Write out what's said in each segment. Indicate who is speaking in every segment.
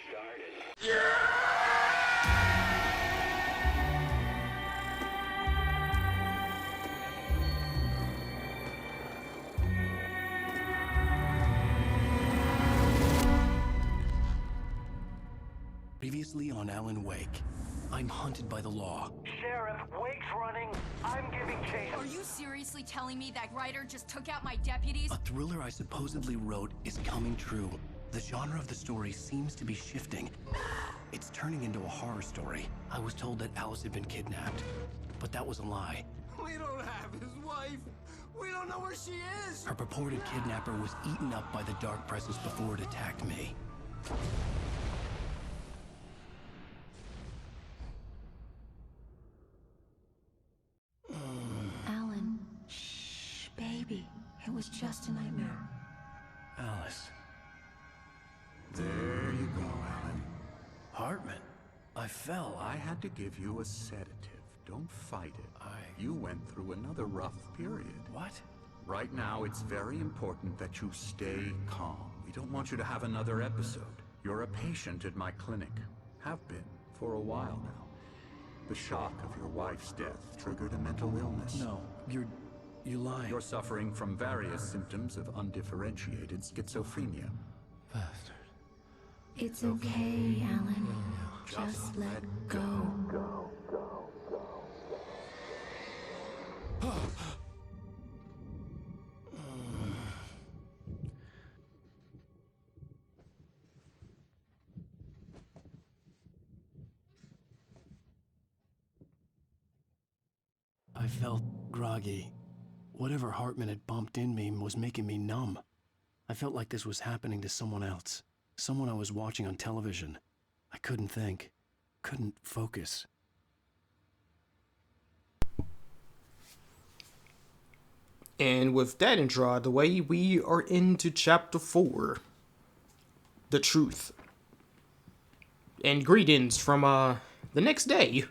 Speaker 1: started.
Speaker 2: Previously on Alan Wake, I'm hunted by the law.
Speaker 3: Sheriff, Wake's running. I'm giving chase.
Speaker 4: Are you seriously telling me that writer just took out my deputies?
Speaker 2: A thriller I supposedly wrote is coming true. The genre of the story seems to be shifting. It's turning into a horror story. I was told that Alice had been kidnapped, but that was a lie.
Speaker 5: We don't have his wife. We don't know where she is.
Speaker 2: Her purported kidnapper was eaten up by the dark presence before it attacked me.
Speaker 6: Alan, shh, baby. It was just a nightmare.
Speaker 2: Alice.
Speaker 5: There you go, Alan.
Speaker 2: Hartman. I fell.
Speaker 5: I had to give you a sedative. Don't fight it. You went through another rough period.
Speaker 2: What?
Speaker 5: Right now, it's very important that you stay calm. We don't want you to have another episode. You're a patient at my clinic. Have been for a while now. The shock of your wife's death triggered a mental illness.
Speaker 2: No, you're lying.
Speaker 5: You're suffering from various symptoms of undifferentiated schizophrenia.
Speaker 2: Bastard.
Speaker 6: It's okay, Alan. Just let go.
Speaker 2: I felt groggy. Whatever Hartman had bumped in me was making me numb. I felt like this was happening to someone else. Someone I was watching on television. I couldn't think. Couldn't focus.
Speaker 7: And with that intro out of the way, we are into chapter 4. The Truth. And greetings from the next day.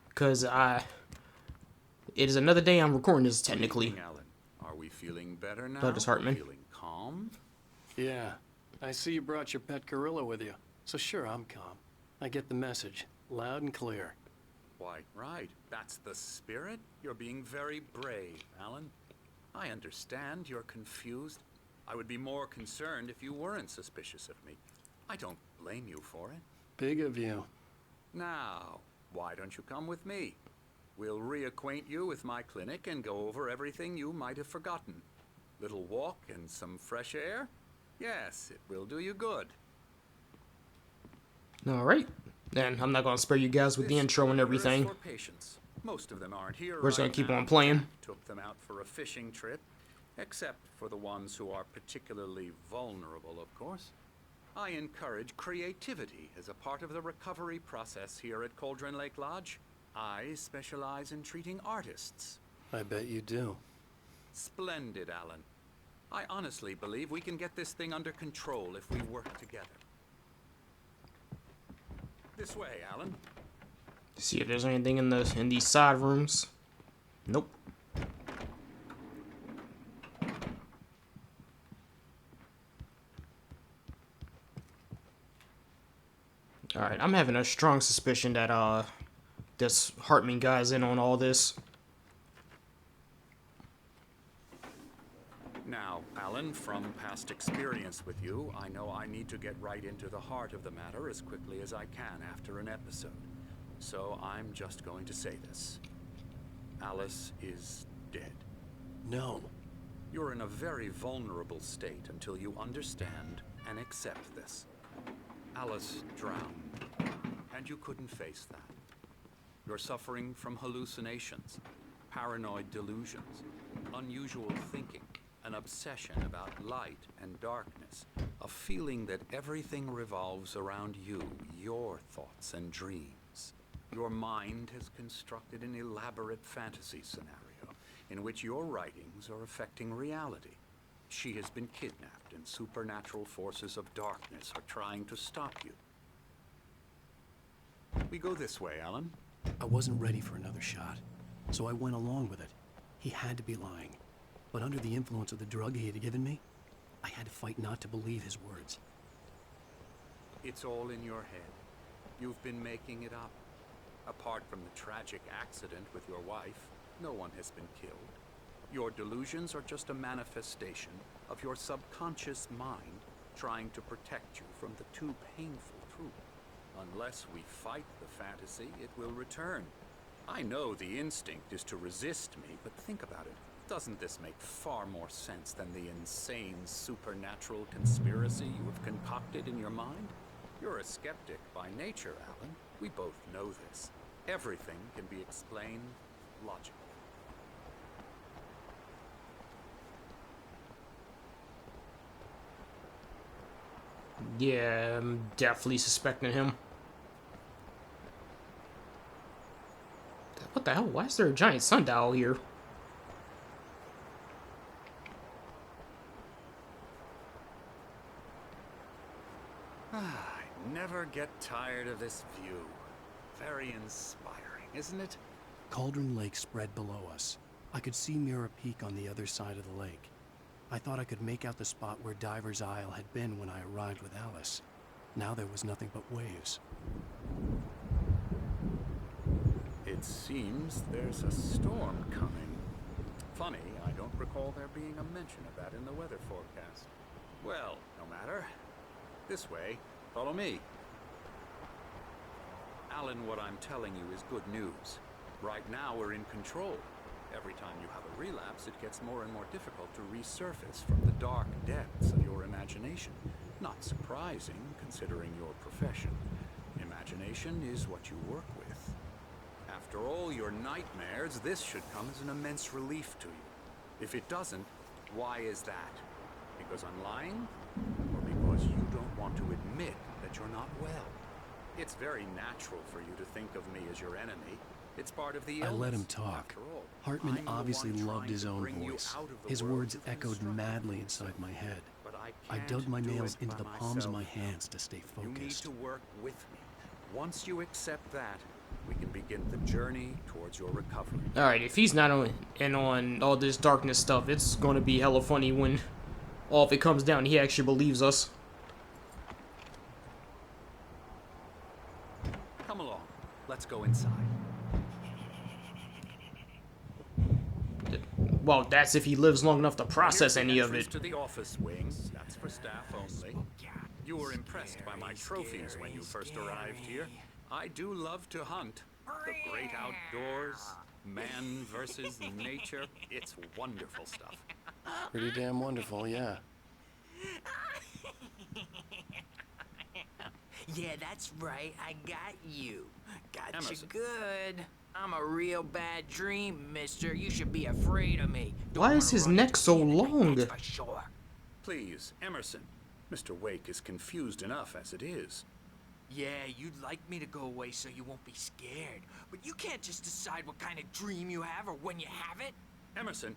Speaker 7: Because it is another day I'm recording this technically.
Speaker 5: Alan, are we feeling better now?
Speaker 7: That is Hartman.
Speaker 5: Feeling calm?
Speaker 2: Yeah, I see you brought your pet gorilla with you. So sure, I'm calm. I get the message, loud and clear.
Speaker 5: Quite right. That's the spirit. You're being very brave, Alan. I understand you're confused. I would be more concerned if you weren't suspicious of me. I don't blame you for it.
Speaker 2: Big of you.
Speaker 5: Now, why don't you come with me? We'll reacquaint you with my clinic and go over everything you might have forgotten. Little walk and some fresh air? Yes, it will do you good.
Speaker 7: Alright. And I'm not going to spare you guys with the intro and everything.
Speaker 5: For patients. Most of them aren't here.
Speaker 7: We're just going
Speaker 5: right
Speaker 7: to keep
Speaker 5: now.
Speaker 7: on playing.
Speaker 5: Took them out for a fishing trip, except for the ones who are particularly vulnerable, of course. I encourage creativity as a part of the recovery process here at Cauldron Lake Lodge. I specialize in treating artists.
Speaker 2: I bet you do.
Speaker 5: Splendid, Alan. I honestly believe we can get this thing under control if we work together. This way, Alan.
Speaker 7: See if there's anything in these side rooms. Nope. Alright, I'm having a strong suspicion that this Hartman guy's in on all this.
Speaker 5: Now, Alan, from past experience with you, I know I need to get right into the heart of the matter as quickly as I can after an episode. So I'm just going to say this. Alice is dead.
Speaker 2: No.
Speaker 5: You're in a very vulnerable state until you understand and accept this. Alice drowned, and you couldn't face that. You're suffering from hallucinations, paranoid delusions, unusual thinking, an obsession about light and darkness, a feeling that everything revolves around you, your thoughts and dreams. Your mind has constructed an elaborate fantasy scenario in which your writings are affecting reality. She has been kidnapped, and supernatural forces of darkness are trying to stop you. We go this way, Alan.
Speaker 2: I wasn't ready for another shot, so I went along with it. He had to be lying. But under the influence of the drug he had given me, I had to fight not to believe his words.
Speaker 5: It's all in your head. You've been making it up. Apart from the tragic accident with your wife, no one has been killed. Your delusions are just a manifestation of your subconscious mind trying to protect you from the too painful truth. Unless we fight the fantasy, it will return. I know the instinct is to resist me, but think about it. Doesn't this make far more sense than the insane supernatural conspiracy you have concocted in your mind? You're a skeptic by nature, Alan. We both know this. Everything can be explained logically.
Speaker 7: Yeah, I'm definitely suspecting him. What the hell? Why is there a giant sundial here?
Speaker 5: I never get tired of this view. Very inspiring, isn't it?
Speaker 2: Cauldron Lake spread below us. I could see Mirror Peak on the other side of the lake. I thought I could make out the spot where Diver's Isle had been when I arrived with Alice. Now there was nothing but waves.
Speaker 5: It seems there's a storm coming. Funny, I don't recall there being a mention of that in the weather forecast. Well, no matter. This way. Follow me. Alan, what I'm telling you is good news. Right now we're in control. Every time you have a relapse, it gets more and more difficult to resurface from the dark depths of your imagination. Not surprising, considering your profession. Imagination is what you work with. After all your nightmares, this should come as an immense relief to you. If it doesn't, why is that? Because I'm lying? Or because you don't want to admit that you're not well? It's very natural for you to think of me as your enemy. It's part of the illness.
Speaker 2: I let him talk.
Speaker 5: After all,
Speaker 2: Hartman
Speaker 5: I'm the
Speaker 2: obviously
Speaker 5: one
Speaker 2: loved
Speaker 5: trying
Speaker 2: his
Speaker 5: to
Speaker 2: own
Speaker 5: bring you
Speaker 2: voice.
Speaker 5: out of the
Speaker 2: His
Speaker 5: world
Speaker 2: words
Speaker 5: you've
Speaker 2: echoed
Speaker 5: constructed
Speaker 2: madly
Speaker 5: for
Speaker 2: inside
Speaker 5: yourself.
Speaker 2: my head.
Speaker 5: But
Speaker 2: I dug
Speaker 5: can't
Speaker 2: my
Speaker 5: do
Speaker 2: nails
Speaker 5: it
Speaker 2: into
Speaker 5: by
Speaker 2: the palms of my
Speaker 5: myself.
Speaker 2: hands to stay
Speaker 5: You need
Speaker 2: focused.
Speaker 5: to work with me. Once you accept that, we can begin the journey towards your recovery.
Speaker 7: Alright, if he's not in on all this darkness stuff, it's gonna be hella funny when all of it comes down he actually believes us.
Speaker 5: Come along. Let's go inside.
Speaker 7: Well, that's if he lives long enough to process
Speaker 5: Here's the
Speaker 7: any of
Speaker 5: entrance
Speaker 7: it.
Speaker 5: to the office wing. That's for staff only. You were impressed by my trophies when you first arrived here. I do love to hunt. The great outdoors, man versus nature. It's wonderful stuff.
Speaker 2: Pretty damn wonderful, yeah.
Speaker 1: Yeah, that's right. I got you. Got you
Speaker 5: Emerson.
Speaker 1: good. I'm a real bad dream, mister. You should be afraid of me. Don't
Speaker 7: Why is
Speaker 1: wanna
Speaker 7: his
Speaker 1: run
Speaker 7: neck
Speaker 1: into
Speaker 7: so
Speaker 1: me at night,
Speaker 7: long?
Speaker 1: that's for sure.
Speaker 5: Please, Emerson. Mr. Wake is confused enough as it is.
Speaker 1: Yeah, you'd like me to go away so you won't be scared. But you can't just decide what kind of dream you have or when you have it.
Speaker 5: Emerson,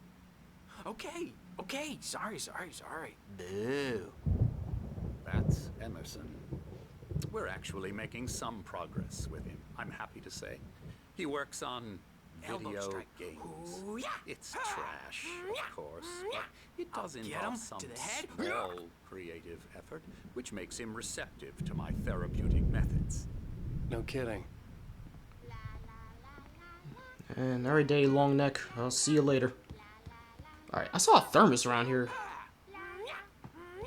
Speaker 1: Okay, okay. Sorry. Boo.
Speaker 5: that's Emerson. We're actually making some progress with him, I'm happy to say. He works on
Speaker 1: Elbow
Speaker 5: video
Speaker 1: strike.
Speaker 5: games.
Speaker 1: Ooh, yeah.
Speaker 5: It's trash, of course, but it does
Speaker 1: Get
Speaker 5: involve
Speaker 1: him
Speaker 5: some
Speaker 1: to the head.
Speaker 5: small creative effort, which makes him receptive to my therapeutic methods.
Speaker 2: No kidding.
Speaker 7: And every day, long neck. I'll see you later. Alright, I saw a thermos around here.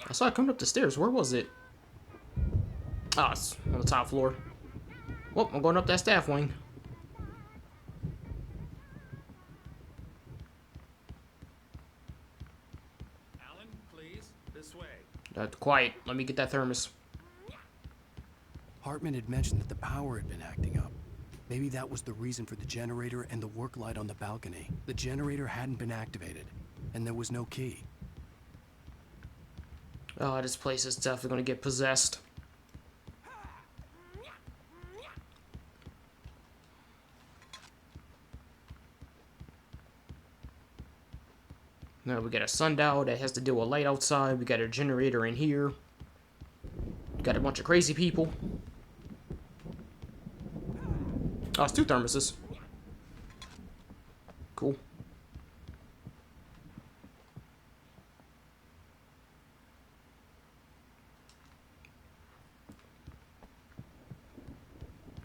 Speaker 7: I saw it coming up the stairs. Where was it? Oh, it's on the top floor. Well, I'm going up that staff wing.
Speaker 5: Alan, please, this way.
Speaker 7: Quiet. Let me get that thermos.
Speaker 2: Hartman had mentioned that the power had been acting up. Maybe that was the reason for the generator and the work light on the balcony. The generator hadn't been activated, and there was no key.
Speaker 7: Oh, this place is definitely going to get possessed. Now we got a sundial that has to deal with light outside. We got a generator in here. Got a bunch of crazy people. Oh, it's 2 thermoses. Cool.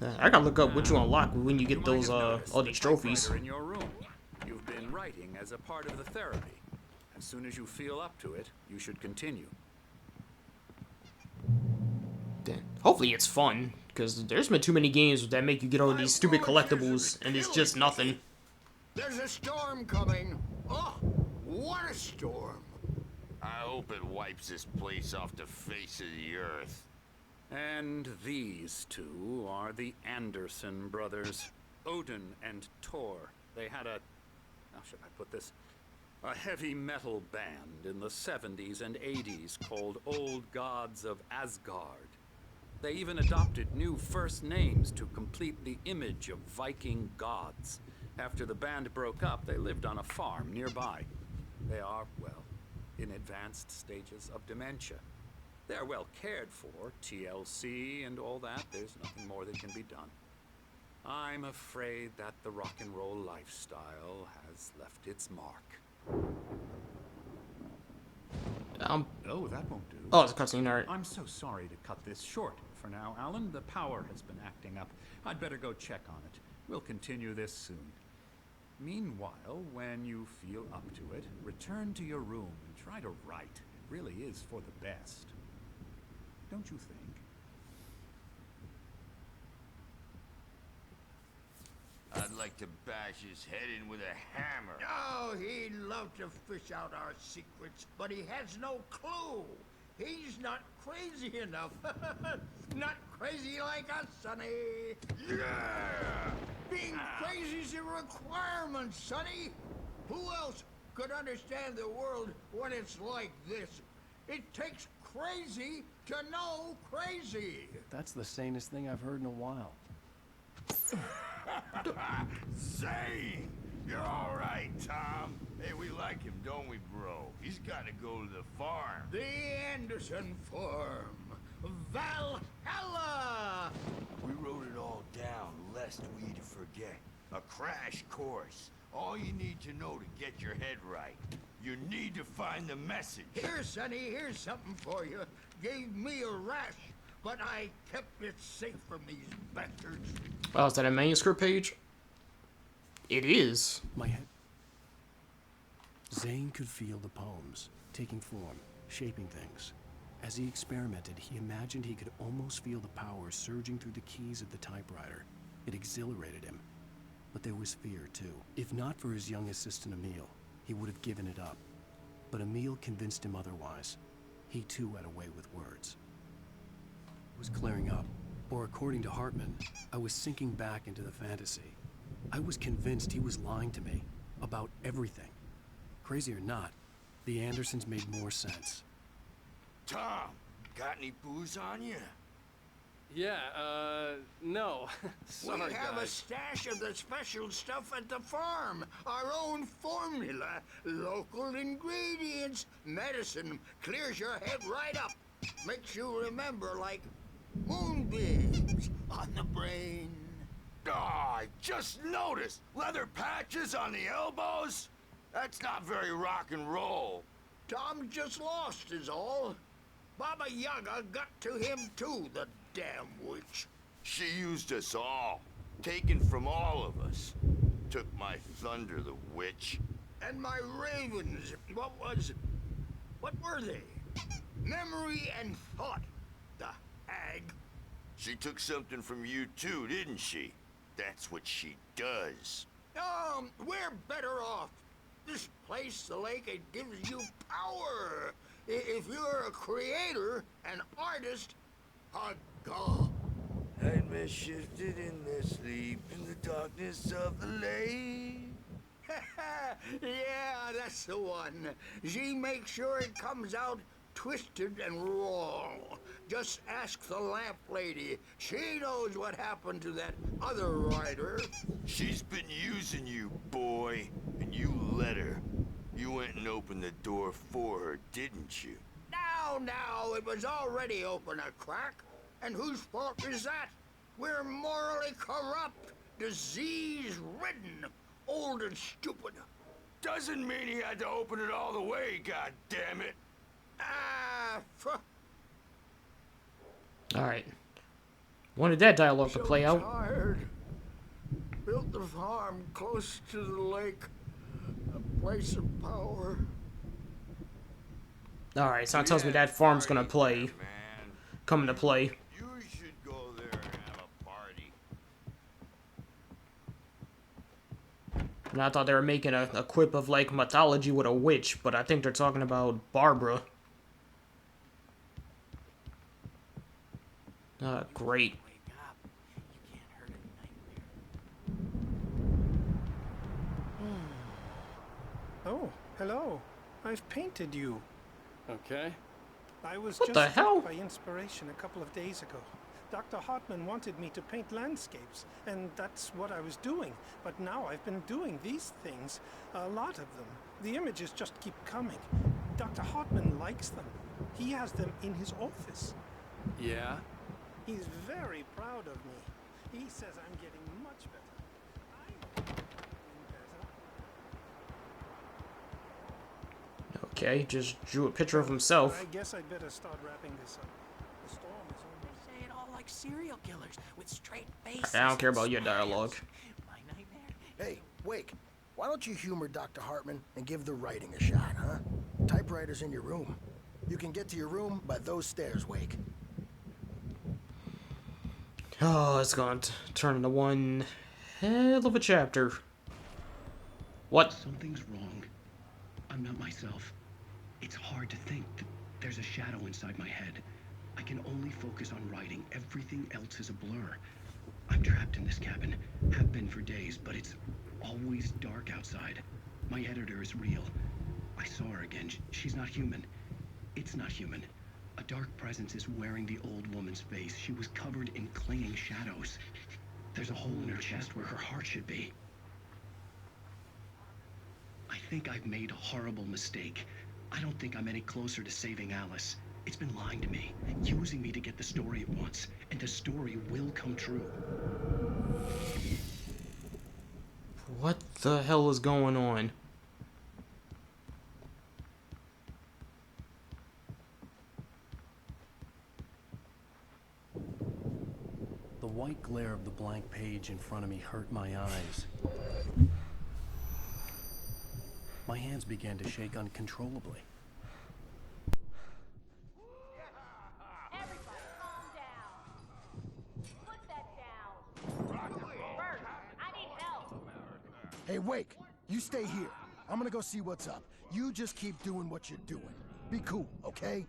Speaker 7: I gotta look up what you unlock when you get
Speaker 5: You might
Speaker 7: those
Speaker 5: have noticed
Speaker 7: all
Speaker 5: the
Speaker 7: these trophies.
Speaker 5: typewriter in your room. You've been writing as a part of the therapy. As soon as you feel up to it, you should continue.
Speaker 7: Then hopefully it's fun, because there's been too many games that make you get all these stupid collectibles and it's just nothing.
Speaker 8: There's a storm coming. Oh, what a storm.
Speaker 9: I hope it wipes this place off the face of the earth.
Speaker 5: And these two are the Anderson brothers, Odin and Tor. They had how should I put this? A heavy metal band in the 70s and 80s called Old Gods of Asgard. They even adopted new first names to complete the image of Viking gods. After the band broke up, they lived on a farm nearby. They are, well, in advanced stages of dementia. They're well cared for, TLC and all that. There's nothing more that can be done. I'm afraid that the rock and roll lifestyle has left its mark.
Speaker 10: Oh, that won't do.
Speaker 7: Oh, it's a cutscene, alright.
Speaker 10: I'm so sorry to cut this short for now, Alan. The power has been acting up. I'd better go check on it. We'll continue this soon. Meanwhile, when you feel up to it, return to your room and try to write. It really is for the best. Don't you think?
Speaker 9: I'd like to bash his head in with a hammer.
Speaker 8: Oh, he'd love to fish out our secrets, but he has no clue. He's not crazy enough. Not crazy like us, Sonny.
Speaker 9: Yeah!
Speaker 8: Being crazy's a requirement, Sonny. Who else could understand the world when it's like this? It takes crazy to know crazy.
Speaker 2: That's the sanest thing I've heard in a while.
Speaker 9: Say, you're all right, Tom. Hey, we like him, don't we, bro? He's got to go to the farm.
Speaker 8: The Anderson Farm. Valhalla!
Speaker 9: We wrote it all down, lest we forget. A crash course. All you need to know to get your head right. You need to find the message.
Speaker 8: Here, Sonny, here's something for you. Gave me a rash, but I kept it safe from these bastards.
Speaker 7: Oh, is that a manuscript page? It is.
Speaker 2: My head. Zane could feel the poems, taking form, shaping things. As he experimented, he imagined he could almost feel the power surging through the keys of the typewriter. It exhilarated him. But there was fear, too. If not for his young assistant, Emil, he would have given it up. But Emil convinced him otherwise. He, too, had a way with words. It was clearing up. Or according to Hartman, I was sinking back into the fantasy. I was convinced he was lying to me about everything. Crazy or not, the Andersons made more sense.
Speaker 9: Tom, got any booze on you?
Speaker 11: Yeah, no. Sorry,
Speaker 8: We have a
Speaker 11: guys.
Speaker 8: stash of the special stuff at the farm. Our own formula. Local ingredients. Medicine clears your head right up. Makes you remember like moonbeams on the brain.
Speaker 9: Oh, I just noticed. Leather patches on the elbows? That's not very rock and roll.
Speaker 8: Tom just lost is all. Baba Yaga got to him too, the damn witch.
Speaker 9: She used us all. Taken from all of us. Took my thunder, the witch.
Speaker 8: And my ravens, what were they? Memory and thought, the hag.
Speaker 9: She took something from you too, didn't she? That's what she does.
Speaker 8: We're better off. This place, the lake, it gives you power. If you're a creator, an artist, a god.
Speaker 9: Nightmare shifted in their sleep in the darkness of the lake.
Speaker 8: Yeah, that's the one. She makes sure it comes out twisted and wrong. Just ask the lamp lady. She knows what happened to that other writer.
Speaker 9: She's been using you, boy, and you let her. You went and opened the door for her, didn't you?
Speaker 8: Now, it was already open a crack. And whose fault is that? We're morally corrupt, disease-ridden, old and stupid.
Speaker 9: Doesn't mean he had to open it all the way, goddammit.
Speaker 8: Ah,
Speaker 7: Alright. Wanted that dialogue to play out.
Speaker 8: Tired. Built the farm close to the lake. A place of power.
Speaker 7: Alright, so it tells me that farm's gonna come into play.
Speaker 9: You should go there and have a party.
Speaker 7: And I thought they were making a quip of like mythology with a witch, but I think they're talking about Barbara. Great.
Speaker 1: Wake up. You can't hurt a nightmare.
Speaker 12: Oh, hello. I've painted you.
Speaker 11: Okay.
Speaker 12: I was
Speaker 7: What
Speaker 12: just
Speaker 7: the hell?
Speaker 12: struck by inspiration a couple of days ago. Dr. Hartman wanted me to paint landscapes, and that's what I was doing. But now I've been doing these things, a lot of them. The images just keep coming. Dr. Hartman likes them. He has them in his office.
Speaker 11: Yeah?
Speaker 12: He's very proud of me. He says I'm getting much better. I'm getting better.
Speaker 7: Okay, just drew a picture of himself.
Speaker 12: I guess I'd better start wrapping this up. The storm is almost...
Speaker 1: Say it all like serial killers with straight faces.
Speaker 7: I don't care about
Speaker 1: and
Speaker 7: your dialogue.
Speaker 1: smiles. My nightmare.
Speaker 13: Hey, Wake, why don't you humor Dr. Hartman and give the writing a shot, huh? Typewriter's in your room. You can get to your room by those stairs, Wake.
Speaker 7: Oh, it's going to turn into one hell of a chapter. What?
Speaker 2: Something's wrong. I'm not myself. It's hard to think that there's a shadow inside my head. I can only focus on writing. Everything else is a blur. I'm trapped in this cabin. Have been for days, but it's always dark outside. My editor is real. I saw her again. She's not human. It's not human. A dark presence is wearing the old woman's face. She was covered in clinging shadows. There's a hole in her chest where her heart should be. I think I've made a horrible mistake. I don't think I'm any closer to saving Alice. It's been lying to me, using me to get the story it wants, and the story will come true.
Speaker 7: What the hell is going on?
Speaker 2: The white glare of the blank page in front of me hurt my eyes. My hands began to shake uncontrollably.
Speaker 14: Everybody calm down. Put that down. Bert, I need help.
Speaker 13: Hey, Wake, you stay here. I'm gonna go see what's up. You just keep doing what you're doing. Be cool, okay?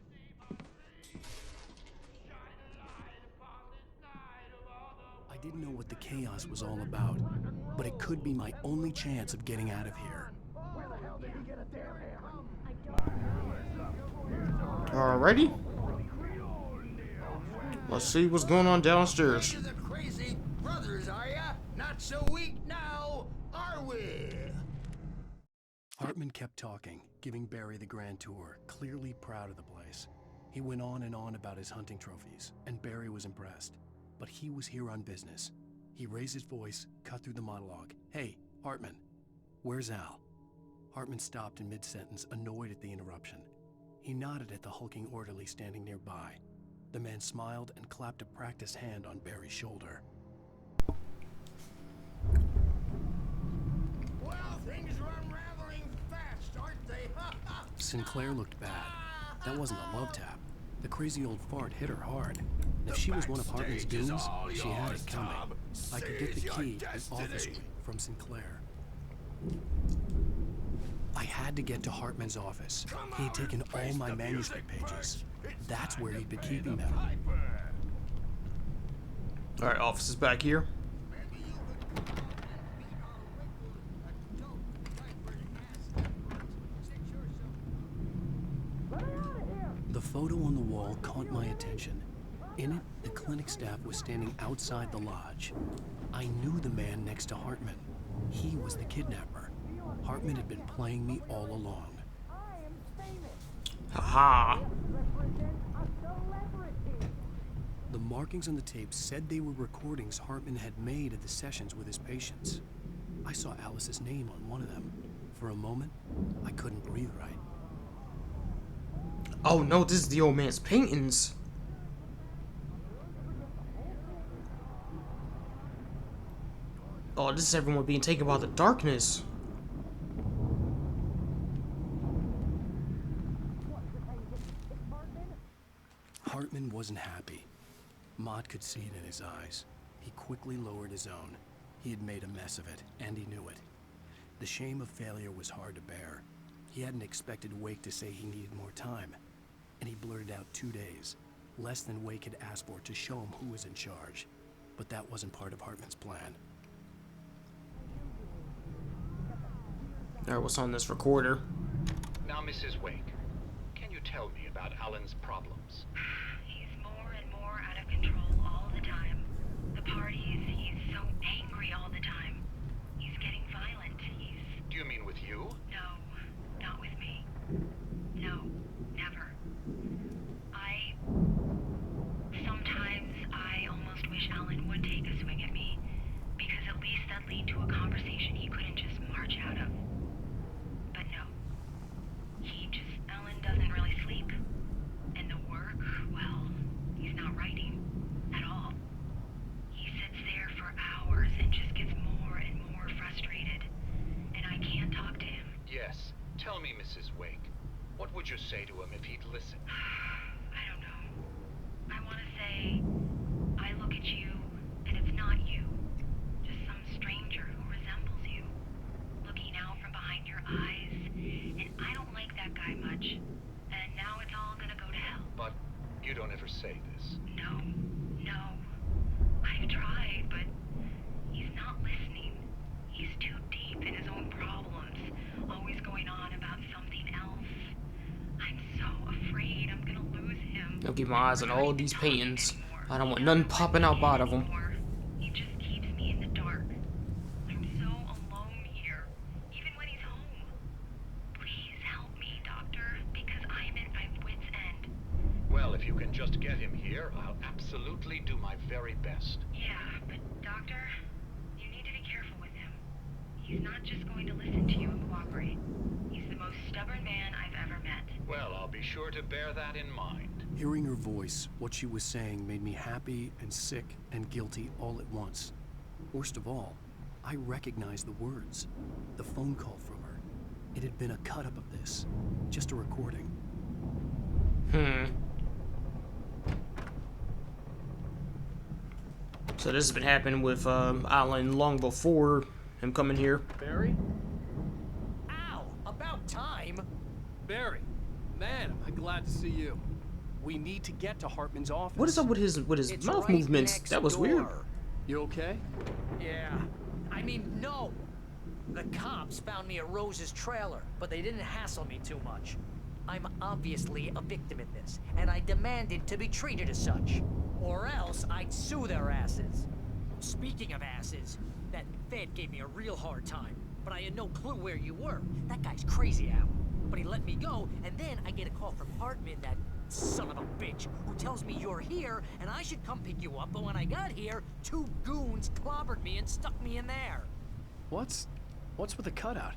Speaker 2: I didn't know what the chaos was all about, but it could be my only chance of getting out of here.
Speaker 7: Alrighty. Let's see what's going on downstairs.
Speaker 8: You're the crazy brothers, are ya? Not so weak now, are we?
Speaker 2: Hartman kept talking, giving Barry the grand tour, clearly proud of the place. He went on and on about his hunting trophies, and Barry was impressed. But he was here on business. He raised his voice, cut through the monologue. Hey, Hartman, where's Al? Hartman stopped in mid-sentence, annoyed at the interruption. He nodded at the hulking orderly standing nearby. The man smiled and clapped a practiced hand on Barry's shoulder.
Speaker 8: Well, things are unraveling fast, aren't they?
Speaker 2: Sinclair looked bad. That wasn't a love tap. The crazy old fart hit her hard. If she was one of Hartman's goons, she had it coming. I could get the key to the office from Sinclair. I had to get to Hartman's office. He had taken all my manuscript pages. That's where he'd been keeping them.
Speaker 7: Alright, office is back here.
Speaker 2: The photo on the wall caught my attention. In it, the clinic staff was standing outside the lodge. I knew the man next to Hartman. He was the kidnapper. Hartman had been playing me all along.
Speaker 7: Haha.
Speaker 2: The markings on the tape said they were recordings Hartman had made at the sessions with his patients. I saw Alice's name on one of them. For a moment, I couldn't breathe right.
Speaker 7: Oh no, this is the old man's paintings. Oh, this is everyone being taken by the darkness.
Speaker 2: Hartman wasn't happy. Maud could see it in his eyes. He quickly lowered his own. He had made a mess of it, and he knew it. The shame of failure was hard to bear. He hadn't expected Wake to say he needed more time, and he blurted out 2 days, less than Wake had asked for to show him who was in charge. But that wasn't part of Hartman's plan.
Speaker 7: Alright, what's on this recorder?
Speaker 15: Now, Mrs. Wake, can you tell me about Alan's problems?
Speaker 6: He's more and more out of control all the time. The parties, he's so angry all the time. He's getting violent.
Speaker 15: Do you mean with you?
Speaker 6: No, not with me. No, never. Sometimes I almost wish Alan would take a swing at me, because at least that'd lead to a conversation he couldn't just march out of. But no. Alan doesn't really sleep. And the work, well, he's not writing at all. He sits there for hours and just gets more and more frustrated. And I can't talk to him.
Speaker 15: Yes. Tell me, Mrs. Wake, what would you say to him if he'd listen?
Speaker 6: I don't know. I want to say, I look at you, and it's not you. Just some stranger who resembles you. Looking out from behind your eyes. And I don't like that guy much. And now it's all gonna go to hell.
Speaker 15: But you don't ever say this.
Speaker 6: No. I've tried, but he's not listening. He's too deep in his own problems. Always going on about something else. I'm so afraid I'm gonna lose him.
Speaker 7: I'll keep my eyes on all these paintings. I don't want none popping out out of them.
Speaker 6: He just keeps me in the dark. I'm so alone here, even when he's home. Please help me, Doctor, because I'm at my wit's end.
Speaker 15: Well, if you can just get him here, I'll absolutely do my very best.
Speaker 6: Yeah, but Doctor, you need to be careful with him. He's not just going to listen to you and cooperate. He's the most stubborn man I've ever met.
Speaker 15: Well, I'll be sure to bear that in mind.
Speaker 2: Hearing her voice, what she was saying made me happy and sick and guilty all at once. Worst of all, I recognized the words. The phone call from her. It had been a cut-up of this. Just a recording.
Speaker 7: So this has been happening with Alan long before him coming here.
Speaker 11: Barry?
Speaker 1: Ow! About time!
Speaker 11: Barry, man, am I glad to see you. We need to get to Hartman's office.
Speaker 7: What is up with his
Speaker 1: It's
Speaker 7: mouth
Speaker 1: right
Speaker 7: movements?
Speaker 1: next
Speaker 7: That was weird.
Speaker 1: door.
Speaker 11: You okay?
Speaker 16: Yeah. I mean, no. The cops found me at Rose's trailer, but they didn't hassle me too much. I'm obviously a victim in this, and I demanded to be treated as such. Or else I'd sue their asses.
Speaker 1: Speaking of asses, that Fed gave me a real hard time, but I had no clue where you were. That guy's crazy, Al. But he let me go, and then I get a call from Hartman, that son of a bitch, who tells me you're here, and I should come pick you up, but when I got here, 2 goons clobbered me and stuck me in there.
Speaker 2: What's with the cutout?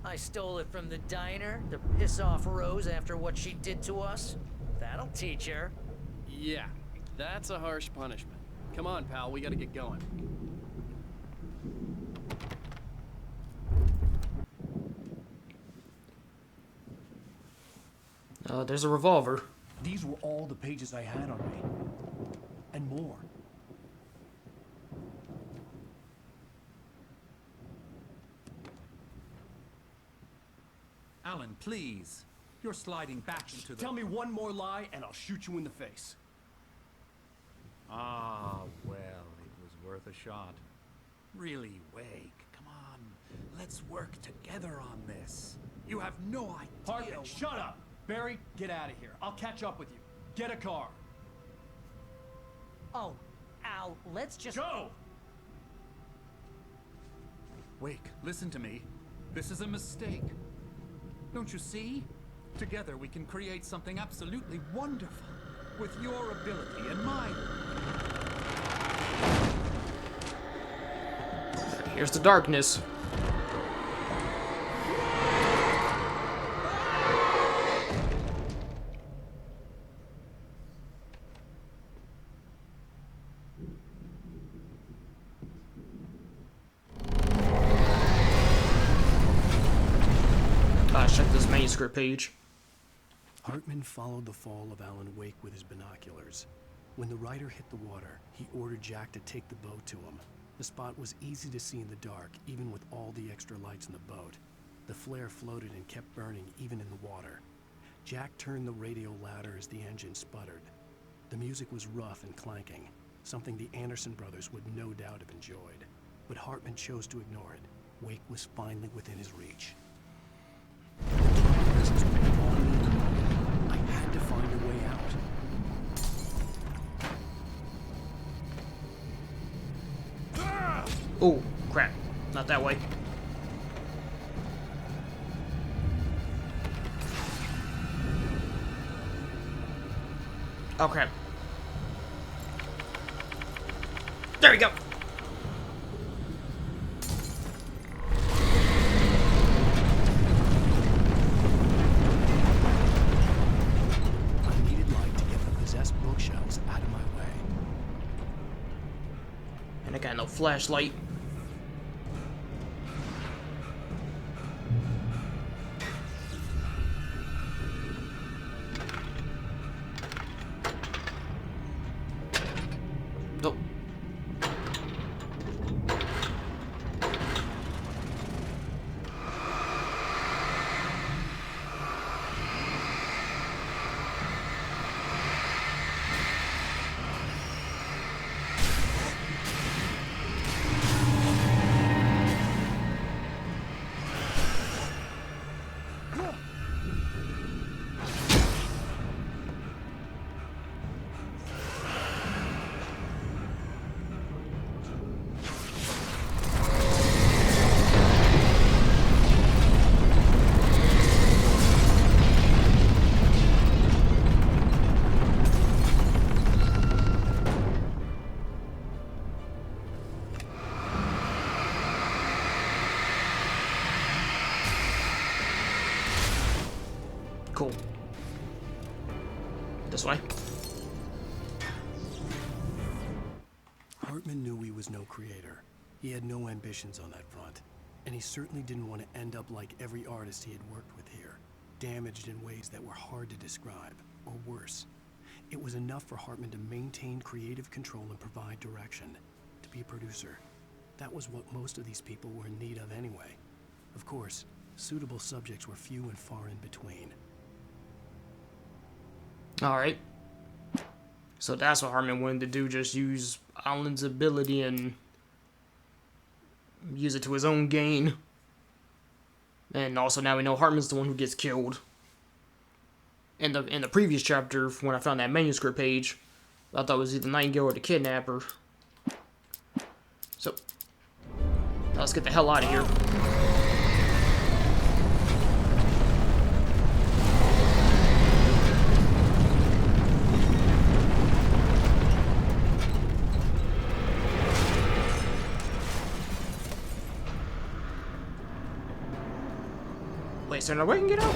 Speaker 16: I stole it from the diner to piss off Rose after what she did to us. That'll teach her.
Speaker 11: Yeah, that's a harsh punishment. Come on, pal, we gotta get going.
Speaker 7: There's a revolver.
Speaker 2: These were all the pages I had on me. And more.
Speaker 10: Alan, please. You're sliding back into the...
Speaker 11: Tell me one more lie and I'll shoot you in the face.
Speaker 10: Ah, well, it was worth a shot. Really, Wake, come on. Let's work together on this. You have no idea...
Speaker 11: Hartman, shut up! Barry, get out of here. I'll catch up with you. Get a car.
Speaker 16: Oh, Al, let's just...
Speaker 11: Go!
Speaker 10: Wake, listen to me. This is a mistake. Don't you see? Together we can create something absolutely wonderful. With your ability and mine.
Speaker 7: Here's the darkness. manuscript page.
Speaker 2: Hartman followed the fall of Alan Wake with his binoculars. When the rider hit the water, he ordered Jack to take the boat to him. The spot was easy to see in the dark, even with all the extra lights in the boat. The flare floated and kept burning even in the water. Jack turned the radio louder as the engine sputtered. The music was rough and clanking, something the Anderson brothers would no doubt have enjoyed. But Hartman chose to ignore it. Wake was finally within his reach. I had to find a way out.
Speaker 7: Oh, crap. Not that way. Oh, crap. There we go.
Speaker 2: I needed light to get the possessed bookshelves out of my way.
Speaker 7: And I got no flashlight. Nope. Cool. This way.
Speaker 2: Hartman knew he was no creator. He had no ambitions on that front. And he certainly didn't want to end up like every artist he had worked with here, damaged in ways that were hard to describe, or worse. It was enough for Hartman to maintain creative control and provide direction, to be a producer. That was what most of these people were in need of anyway. Of course, suitable subjects were few and far in between.
Speaker 7: Alright. So that's what Hartman wanted to do, just use Alan's ability and use it to his own gain. And also now we know Hartman's the one who gets killed. In the previous chapter, when I found that manuscript page, I thought it was either Nightingale or the kidnapper. So, now let's get the hell out of here. Wait, is there no way I can get out?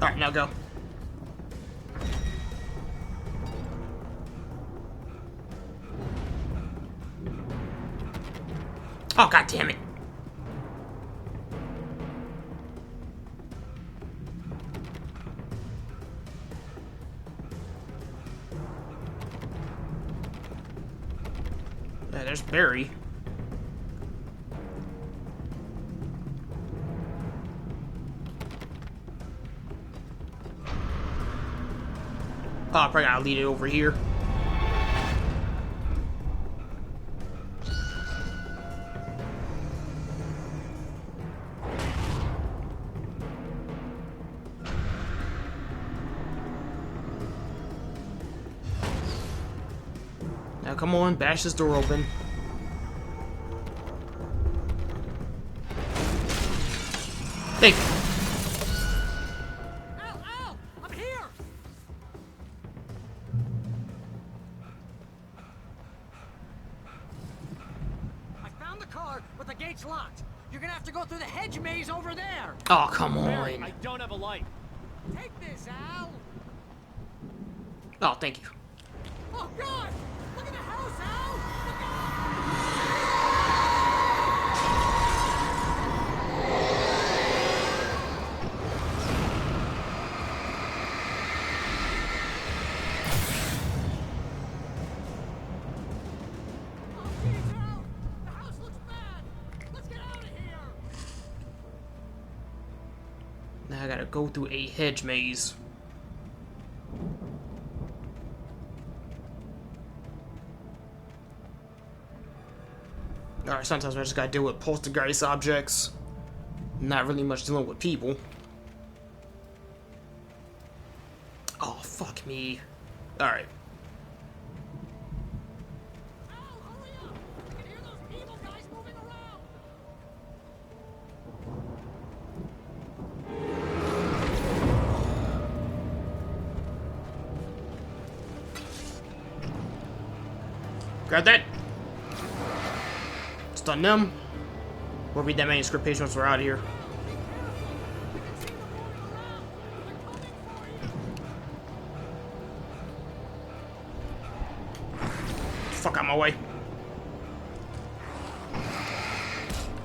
Speaker 7: Alright, now go. Oh, god damn it. Yeah, there's Barry. Oh, I probably gotta lead it over here. Now come on, bash this door open. Hey!
Speaker 16: Ow, ow! I'm here!
Speaker 1: car, but the gate's locked. You're gonna have to go through the hedge maze over there.
Speaker 7: Oh, come
Speaker 11: Barry,
Speaker 7: on.
Speaker 11: I don't have a light.
Speaker 1: Take this, Al.
Speaker 7: Oh, thank you.
Speaker 1: Oh, God! Look at the house, Al! Look out! Oh, geez, Al! The house looks bad! Let's get out of here!
Speaker 7: Now I gotta go through a hedge maze. Alright, sometimes I just gotta deal with poltergeist objects. Not really much dealing with people. Oh, fuck me. Alright. Grab that. Stun them. We'll read that manuscript page once we're out of here. Fuck out my way.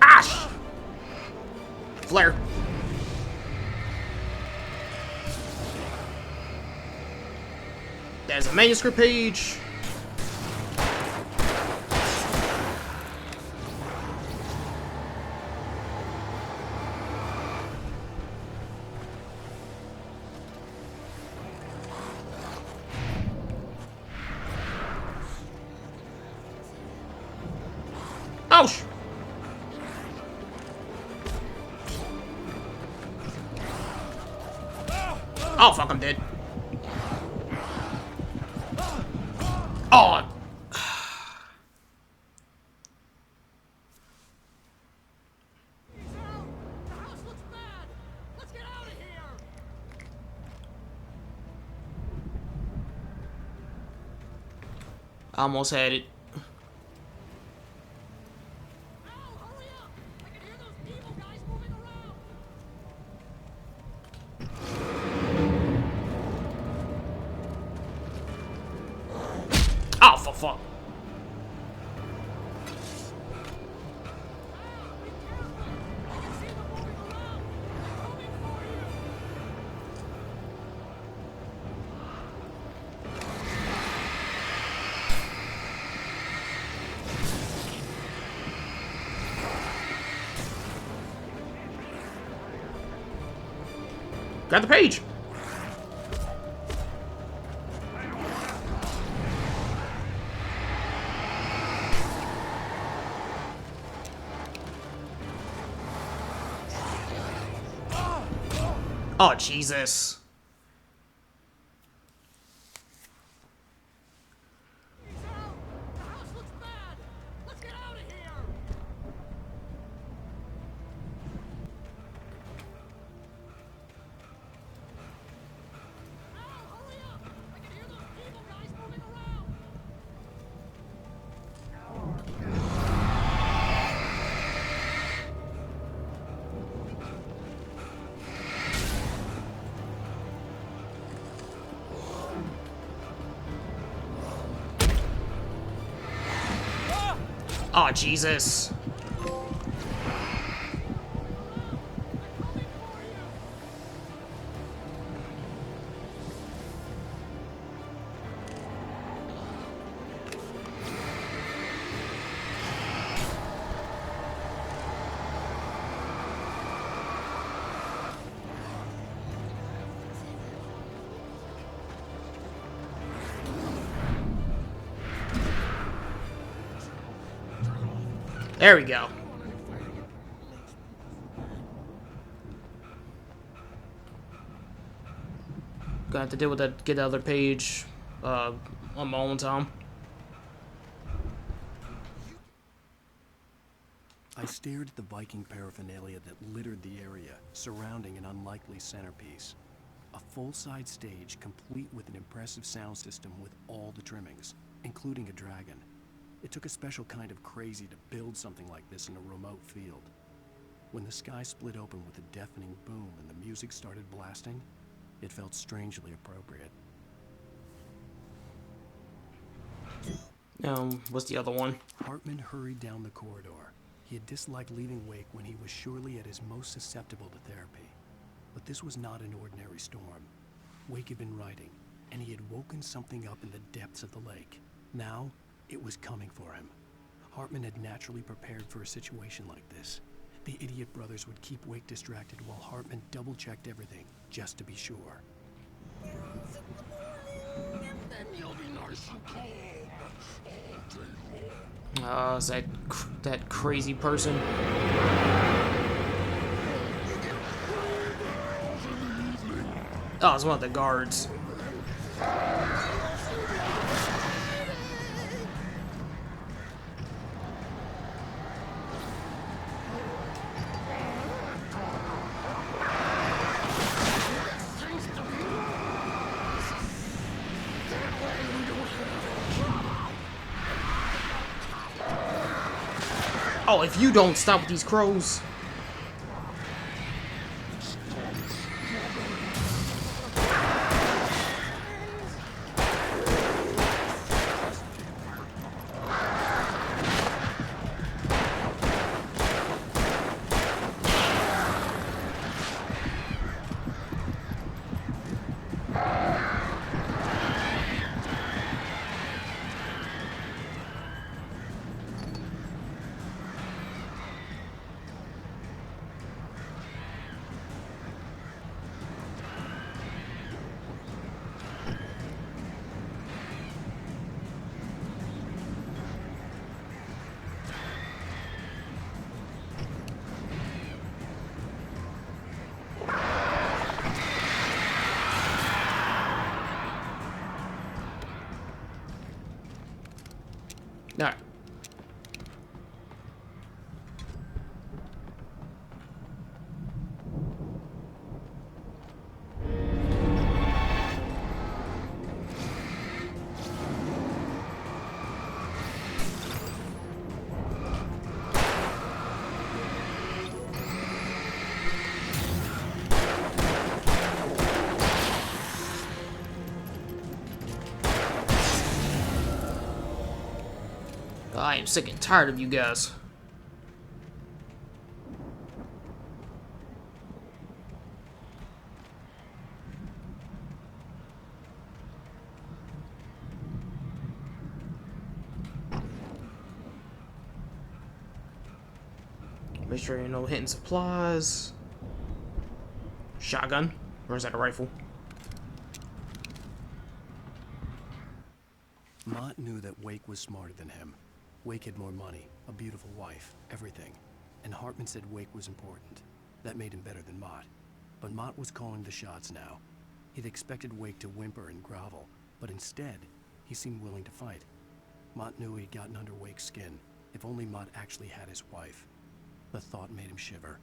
Speaker 7: Ash! Flare. There's a manuscript page. Ouch! Oh, fuck, I'm dead. Oh! I almost had it. Oh, for fuck. Grab the page. Oh, Jesus. Oh, Jesus. There we go. Gonna have to deal with that, get the other page on my own time.
Speaker 2: I stared at the Viking paraphernalia that littered the area, surrounding an unlikely centerpiece. A full-side stage complete with an impressive sound system with all the trimmings, including a dragon. It took a special kind of crazy to build something like this in a remote field. When the sky split open with a deafening boom and the music started blasting, it felt strangely appropriate.
Speaker 7: What's the other one?
Speaker 2: Hartman hurried down the corridor. He had disliked leaving Wake when he was surely at his most susceptible to therapy. But this was not an ordinary storm. Wake had been writing, and he had woken something up in the depths of the lake. Now, it was coming for him. Hartman had naturally prepared for a situation like this. The idiot brothers would keep Wake distracted while Hartman double-checked everything, just to be sure.
Speaker 7: Is that crazy person? Oh, it's one of the guards. Oh, if you don't stop with these crows. Alright. I am sick and tired of you guys. Make sure you know hitting supplies. Shotgun. Or is that a rifle?
Speaker 2: Mott knew that Wake was smarter than him. Wake had more money, a beautiful wife, everything. And Hartman said Wake was important. That made him better than Mott. But Mott was calling the shots now. He'd expected Wake to whimper and grovel, but instead, he seemed willing to fight. Mott knew he'd gotten under Wake's skin. If only Mott actually had his wife. The thought made him shiver.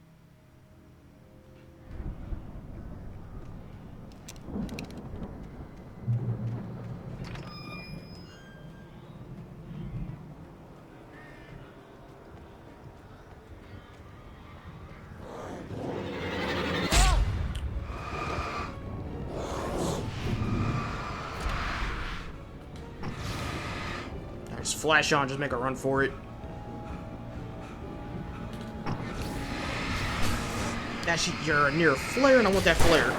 Speaker 7: Just flash on, just make a run for it. Actually, you're near a flare, and I want that flare.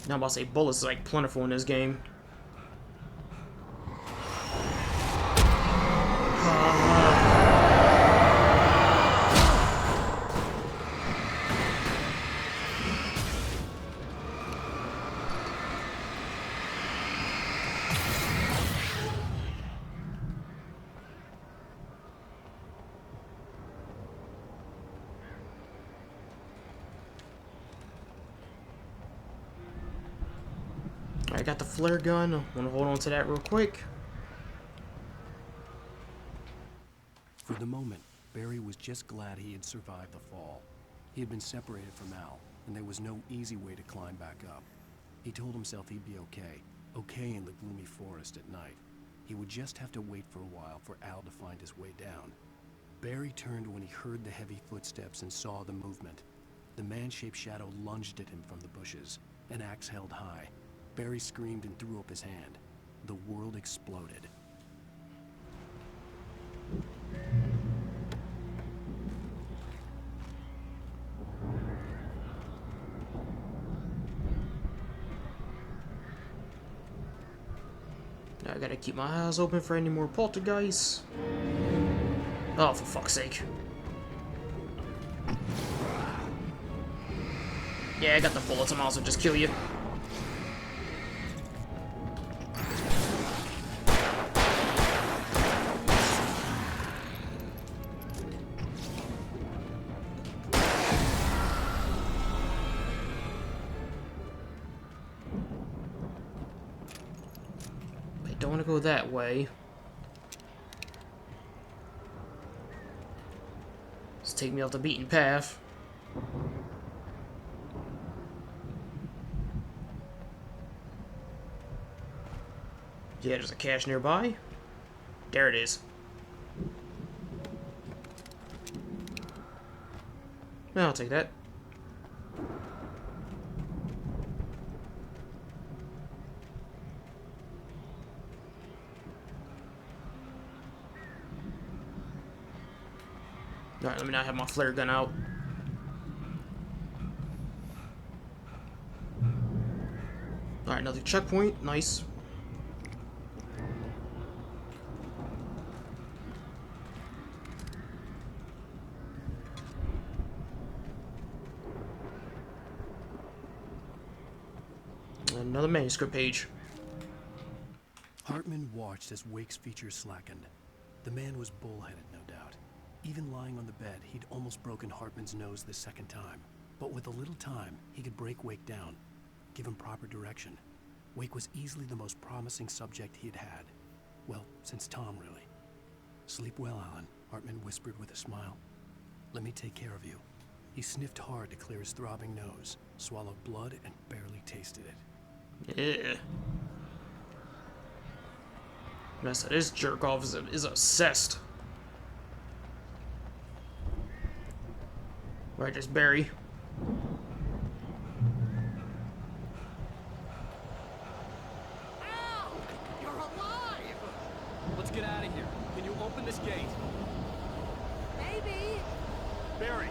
Speaker 7: Now I'm about to say bullets is like plentiful in this game. I got the flare gun. I want to hold on to that real quick.
Speaker 2: For the moment, Barry was just glad he had survived the fall. He had been separated from Al, and there was no easy way to climb back up. He told himself he'd be okay in the gloomy forest at night. He would just have to wait for a while for Al to find his way down. Barry turned when he heard the heavy footsteps and saw the movement. The man-shaped shadow lunged at him from the bushes, an axe held high. Barry screamed and threw up his hand. The world exploded.
Speaker 7: Now I gotta keep my eyes open for any more poltergeists. Oh, for fuck's sake. Yeah, I got the bullets. I might as well just kill you. I don't want to go that way. Just take me off the beaten path. Yeah, there's a cache nearby. There it is. I'll take that. Alright, let me not have my flare gun out. Alright, another checkpoint. Nice. Another manuscript page.
Speaker 2: Hartman watched as Wake's features slackened. The man was bullheaded, no doubt. Even lying on the bed, he'd almost broken Hartman's nose the second time. But with a little time, he could break Wake down, give him proper direction. Wake was easily the most promising subject he had had. Well, since Tom, really. Sleep well, Alan, Hartman whispered with a smile. Let me take care of you. He sniffed hard to clear his throbbing nose, swallowed blood, and barely tasted it.
Speaker 7: Yeah. This jerk off is obsessed. Right, there's Barry.
Speaker 11: Al! You're alive! Let's get out of here. Can you open this gate?
Speaker 1: Maybe.
Speaker 11: Barry!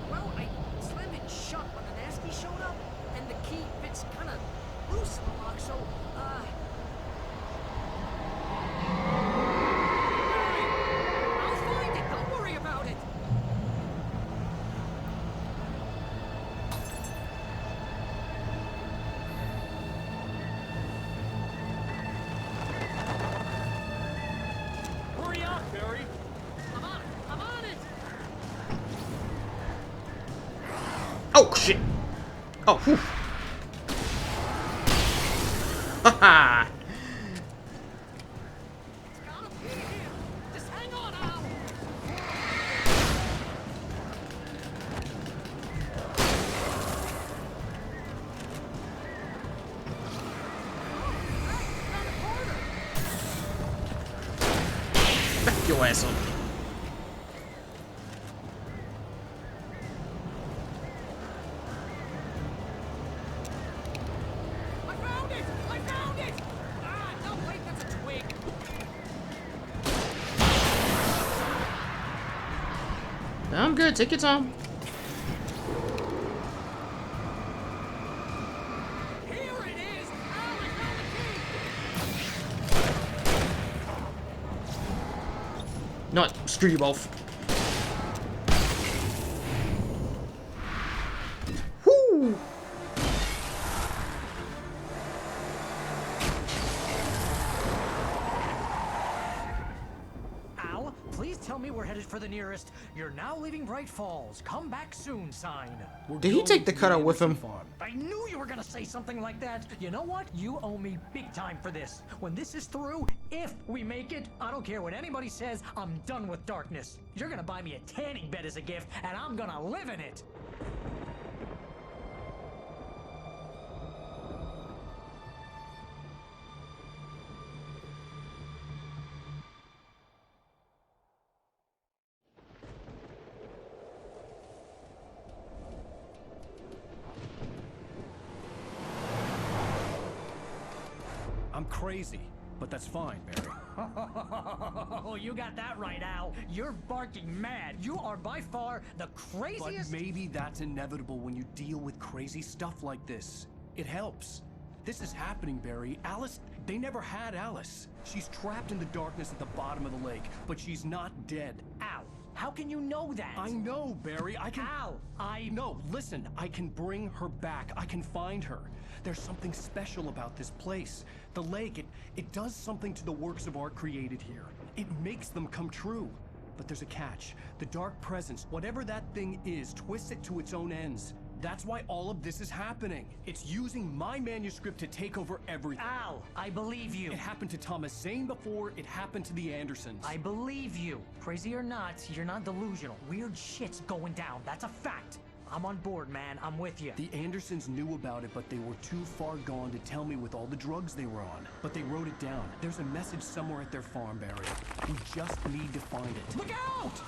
Speaker 1: Well, I slammed it shut when the nasty showed up, and the key fits kind of loose in the lock, so, I'll find it. Don't worry about it.
Speaker 11: Hurry up, Barry!
Speaker 1: I'm on it. I'm on it.
Speaker 7: Oh, shit! Oh, whew. Haha!
Speaker 1: Gotta be here. Just hang on, Al.
Speaker 7: Back your ass up.
Speaker 1: I found it! I found it! Ah, no, wait, that's a twig.
Speaker 7: I'm good. Take your time.
Speaker 1: Here it is! Al, I found the key!
Speaker 7: No, screw you both. Whoo!
Speaker 1: Al, please
Speaker 16: tell me we're headed for the nearest "You're now leaving Bright Falls. Come back soon" sign.
Speaker 7: Did he take the cutout with him?
Speaker 16: I knew you were gonna say something like that. You know what? You owe me big time for this. When this is through, if we make it, I don't care what anybody says, I'm done with darkness. You're gonna buy me a tanning bed as a gift, and I'm gonna live in it.
Speaker 2: I'm crazy, but that's fine, Barry.
Speaker 16: Oh, you got that right, Al. You're barking mad. You are by far the craziest.
Speaker 2: But maybe that's inevitable when you deal with crazy stuff like this. It helps. This is happening, Barry. Alice, they never had Alice. She's trapped in the darkness at the bottom of the lake, but she's not dead.
Speaker 16: Al, how can you know that?
Speaker 2: I know, Barry. I can...
Speaker 16: Al,
Speaker 2: No, listen. I can bring her back. I can find her. There's something special about this place. The lake, it does something to the works of art created here. It makes them come true. But there's a catch. The dark presence, whatever that thing is, twists it to its own ends. That's why all of this is happening. It's using my manuscript to take over everything.
Speaker 16: Al, I believe you.
Speaker 2: It happened to Thomas Zane before, it happened to the Andersons.
Speaker 16: I believe you. Crazy or not, you're not delusional. Weird shit's going down. That's a fact. I'm on board, man. I'm with you.
Speaker 2: The Andersons knew about it, but they were too far gone to tell me with all the drugs they were on. But they wrote it down. There's a message somewhere at their farm, Barry. We just need to find it.
Speaker 16: Look out!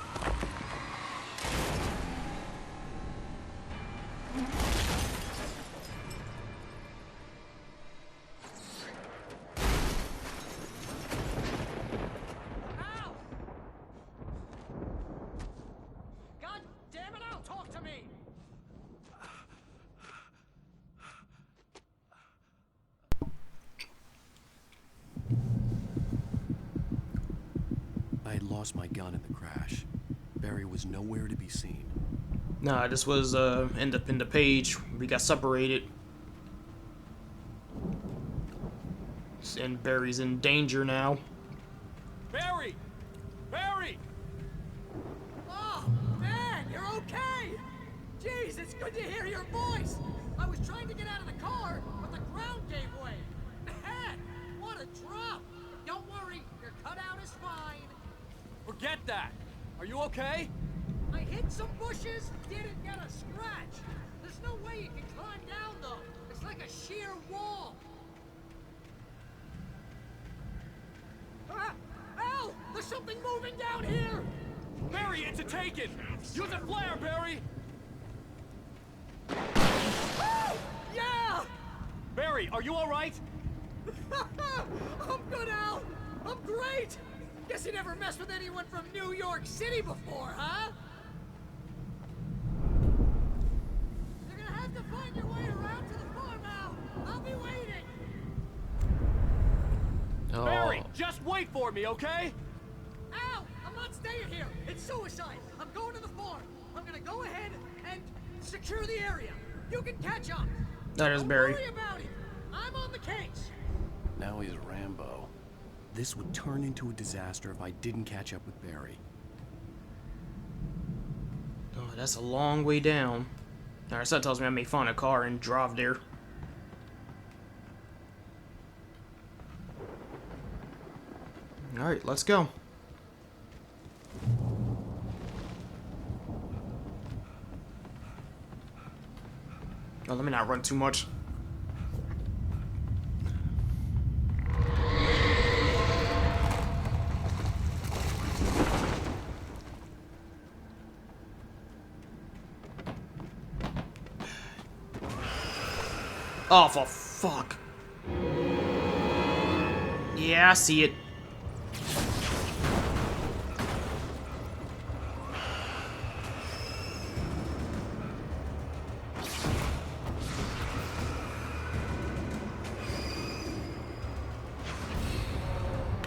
Speaker 16: Al! God damn it, Al, talk to me!
Speaker 2: I had lost my gun in the crash. Barry was nowhere to be seen.
Speaker 7: Nah, this was in the page. We got separated. And Barry's in danger now.
Speaker 11: Barry! Barry!
Speaker 16: Oh, man, you're okay! Jeez, it's good to hear your voice! I was trying to get out of the car, but the ground gave way. Man, what a drop! Don't worry, your cutout is fine.
Speaker 11: Forget that! Are you okay?
Speaker 16: I hit some bushes, didn't get a scratch. There's no way you can climb down, though. It's like a sheer wall. Al! There's something moving down here!
Speaker 11: Barry, it's a taken! Use a flare, Barry!
Speaker 16: Oh! Yeah!
Speaker 11: Barry, are you alright?
Speaker 16: I'm good, Al! I'm great! Guess you never messed with anyone from New York City before, huh? You're gonna have to find your way around to the farm, Al! I'll be waiting!
Speaker 7: Oh.
Speaker 11: Barry, just wait for me, okay?
Speaker 16: Al! I'm not staying here! It's suicide! I'm going to the farm! I'm gonna go ahead and secure the area! You can catch up!
Speaker 7: That is Barry.
Speaker 16: Don't worry about it! I'm on the case!
Speaker 2: Now he's Rambo. This would turn into a disaster if I didn't catch up with Barry.
Speaker 7: Oh, that's a long way down. Alright, so that tells me I may find a car and drive there. Alright, let's go. Oh, let me not run too much. Oh, for fuck. Yeah, I see it.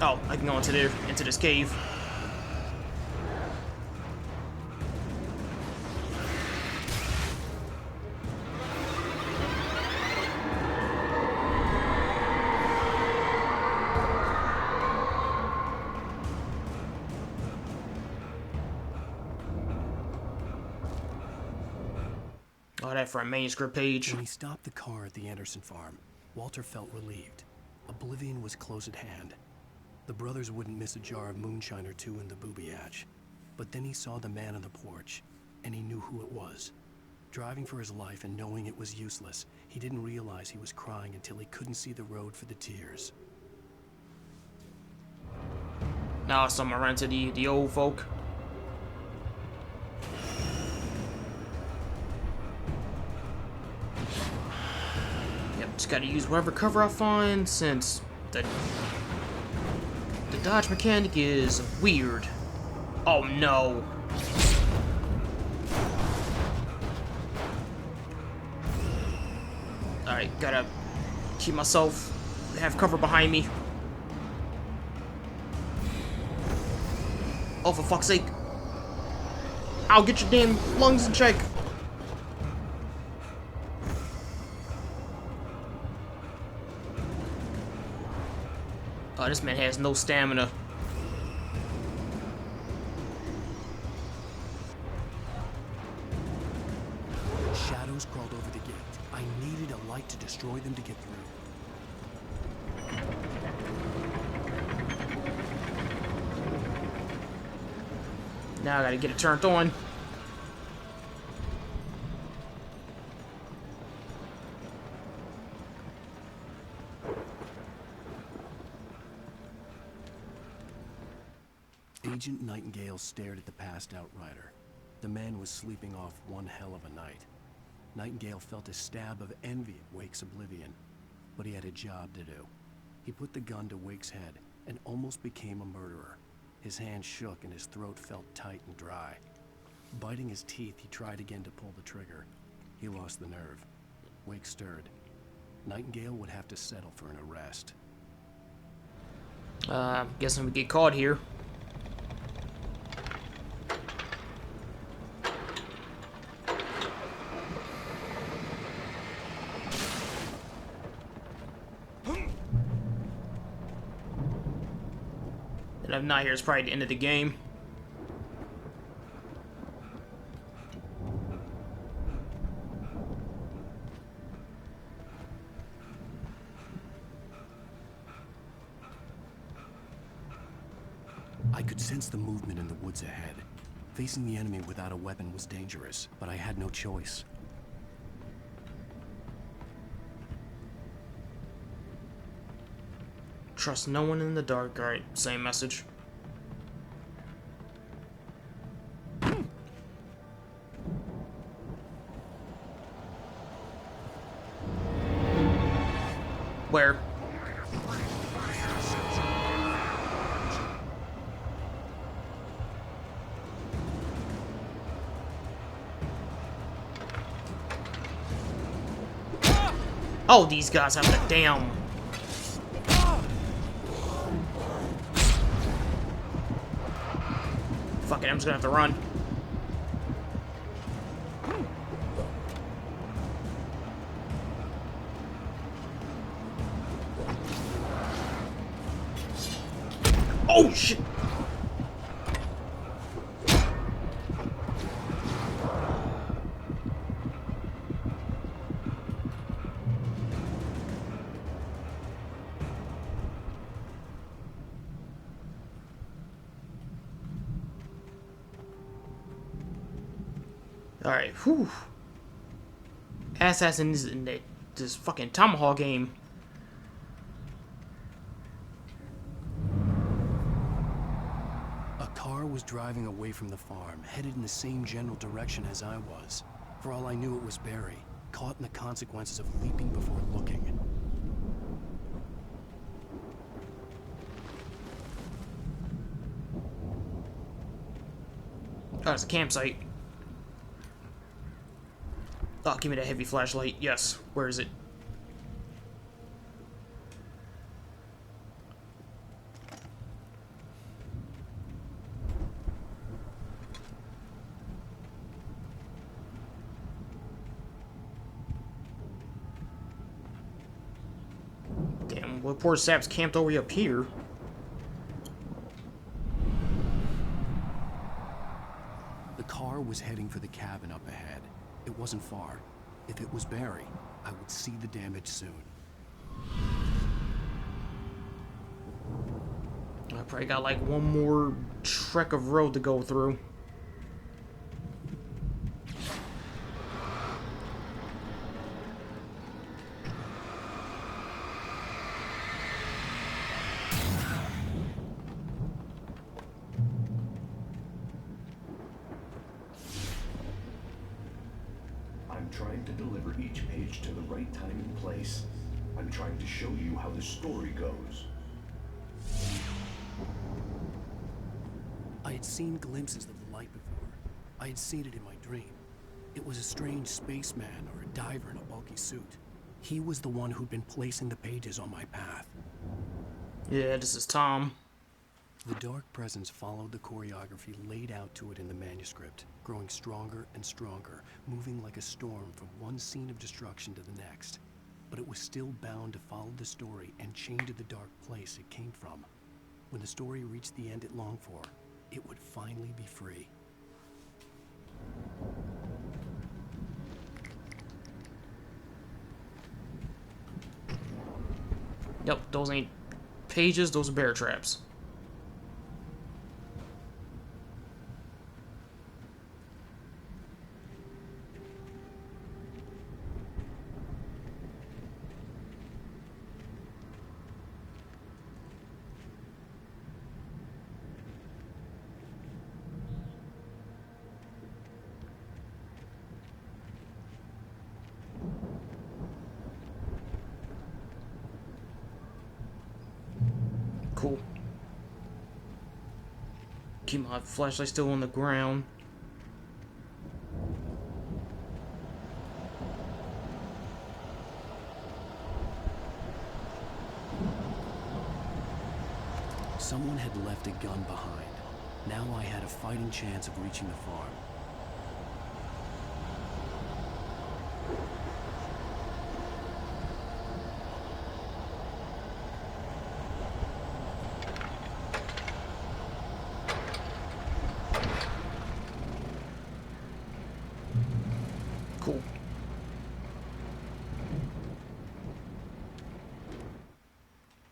Speaker 7: Oh, I can go into this cave. that for a manuscript page.
Speaker 2: When he stopped the car at the Anderson farm, Walter felt relieved. Oblivion was close at hand. The brothers wouldn't miss a jar of moonshine or two in the booby hatch. But then he saw the man on the porch, and he knew who it was. Driving for his life and knowing it was useless, he didn't realize he was crying until he couldn't see the road for the tears.
Speaker 7: Now someone ran to the old folk. Yep, just gotta use whatever cover I find since the dodge mechanic is weird. Oh no. Alright, gotta keep myself, have cover behind me. Oh, for fuck's sake. I'll get your damn lungs in check. Oh, this man has no stamina.
Speaker 2: Shadows crawled over the gate. I needed a light to destroy them to get through.
Speaker 7: Now I gotta get it turned on.
Speaker 2: Agent Nightingale stared at the passed-out rider. The man was sleeping off one hell of a night. Nightingale felt a stab of envy at Wake's oblivion, but he had a job to do. He put the gun to Wake's head and almost became a murderer. His hand shook and his throat felt tight and dry. Biting his teeth, he tried again to pull the trigger. He lost the nerve. Wake stirred. Nightingale would have to settle for an arrest.
Speaker 7: Guessing we get caught here. And if not here, it's probably the end of the game.
Speaker 2: I could sense the movement in the woods ahead. Facing the enemy without a weapon was dangerous, but I had no choice.
Speaker 7: Trust no one in the dark. Alright, same message. Where? Oh, these guys have the damn... Fuck it, I'm just gonna have to run. Oh, shit! Alright, whew. Assassins in this fucking Tomahawk game.
Speaker 2: A car was driving away from the farm, headed in the same general direction as I was. For all I knew, it was Barry, caught in the consequences of leaping before looking.
Speaker 7: Oh, it's a campsite. Oh, give me that heavy flashlight. Yes. Where is it? Damn, well, poor sap's camped all the way up here.
Speaker 2: The car was heading for the cabin up ahead. It wasn't far. If it was Barry, I would see the damage soon.
Speaker 7: I probably got like one more trek of road to go through.
Speaker 17: I'm trying to deliver each page to the right time and place. I'm trying to show you how the story goes.
Speaker 2: I had seen glimpses of the light before. I had seen it in my dream. It was a strange spaceman or a diver in a bulky suit. He was the one who'd been placing the pages on my path.
Speaker 7: Yeah, this is Tom.
Speaker 2: The dark presence followed the choreography laid out to it in the manuscript, growing stronger and stronger, moving like a storm from one scene of destruction to the next. But it was still bound to follow the story and change to the dark place it came from. When the story reached the end it longed for, it would finally be free.
Speaker 7: Yep, those ain't pages, those are bear traps. Cool. Keep my flashlight still on the ground.
Speaker 2: Someone had left a gun behind. Now I had a fighting chance of reaching the farm.
Speaker 7: Cool.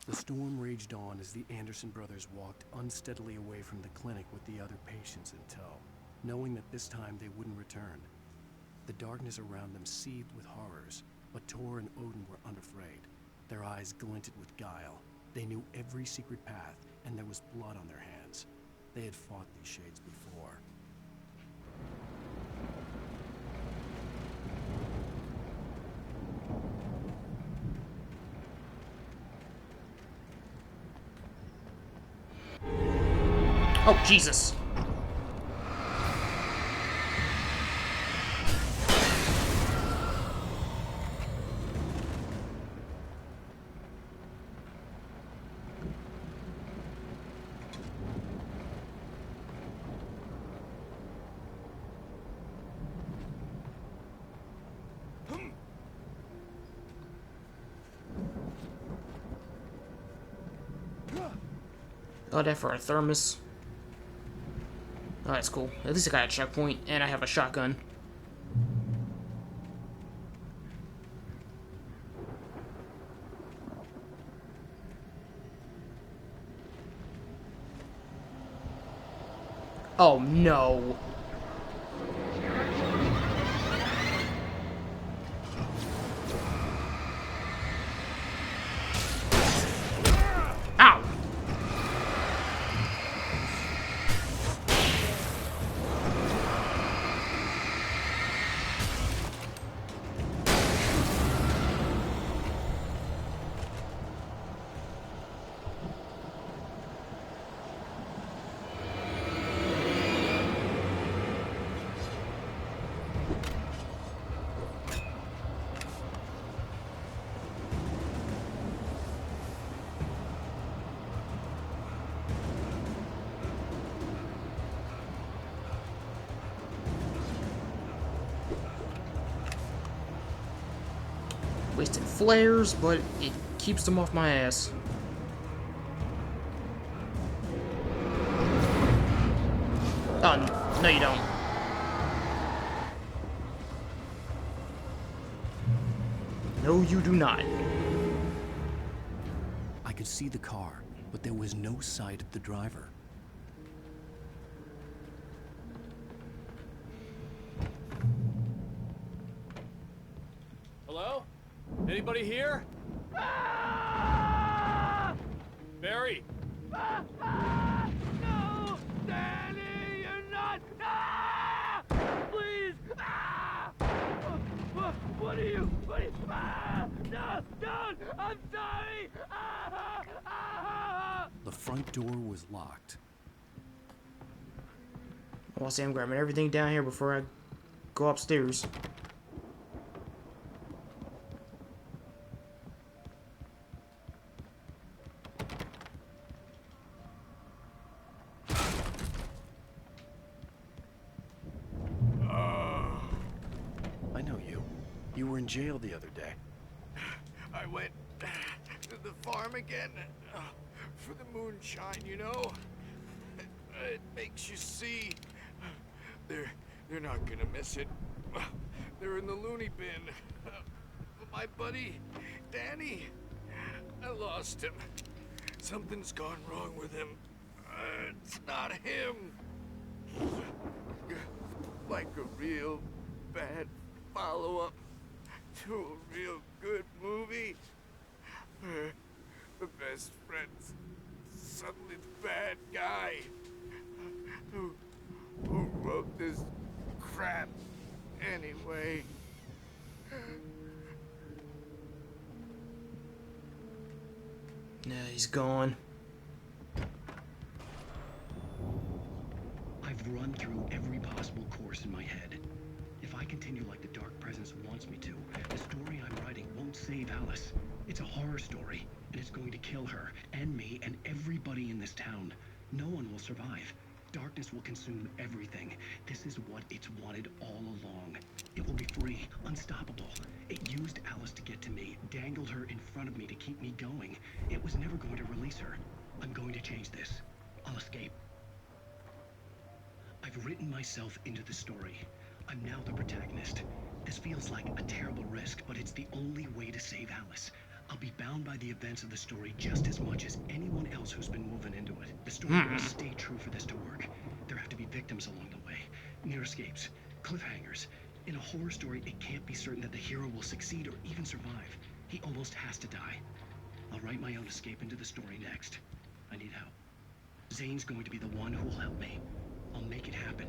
Speaker 2: The storm raged on as the Anderson brothers walked unsteadily away from the clinic with the other patients in tow, knowing that this time they wouldn't return. The darkness around them seethed with horrors, but Tor and Odin were unafraid. Their eyes glinted with guile. They knew every secret path, and there was blood on their hands. They had fought these shades before.
Speaker 7: Oh, Jesus. Oh, that for a thermos. Oh, that's cool. At least I got a checkpoint, and I have a shotgun. Oh, no. Ow! Wasted flares, but it keeps them off my ass. Oh, no you don't. No, you do not.
Speaker 2: I could see the car, but there was no sight of the driver.
Speaker 11: Hello? Anybody here? Barry?
Speaker 3: No! Danny, you're not! Ah! Please! Ah! What are you? Ah! No! Don't! I'm sorry! Ah! Ah!
Speaker 2: The front door was locked.
Speaker 7: I'll say I'm grabbing everything down here before I go upstairs.
Speaker 2: I know you. You were in jail the other day.
Speaker 8: I went to the farm again for the moonshine, you know? It makes you see. They're not gonna miss it. They're in the loony bin. But my buddy, Danny, I lost him. Something's gone wrong with him. It's not him. Like a real bad follow-up to a real good movie. The best friend's suddenly the bad guy. Who wrote this crap anyway?
Speaker 7: Nah, he's gone.
Speaker 2: I've run through every possible course in my head. If I continue like the Dark Presence wants me to, the story I'm writing won't save Alice. It's a horror story, and it's going to kill her, and me, and everybody in this town. No one will survive. Darkness will consume everything. This is what it's wanted all along. It will be free, unstoppable. It used Alice to get to me, dangled her in front of me to keep me going. It was never going to release her. I'm going to change this. I'll escape. I've written myself into the story. I'm now the protagonist. This feels like a terrible risk, but it's the only way to save Alice. I'll be bound by the events of the story just as much as anyone else who's been woven into it. The story must stay true for this to work. There have to be victims along the way, near escapes, cliffhangers. In a horror story, it can't be certain that the hero will succeed or even survive. He almost has to die. I'll write my own escape into the story next. I need help. Zane's going to be the one who will help me. I'll make it happen.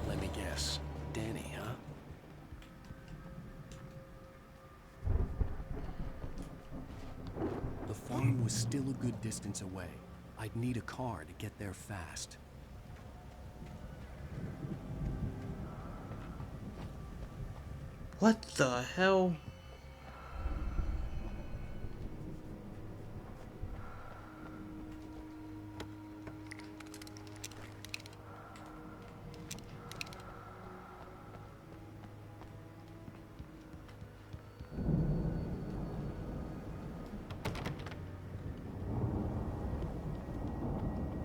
Speaker 2: Let me guess. Danny, huh? The farm was still a good distance away. I'd need a car to get there fast.
Speaker 7: What the hell?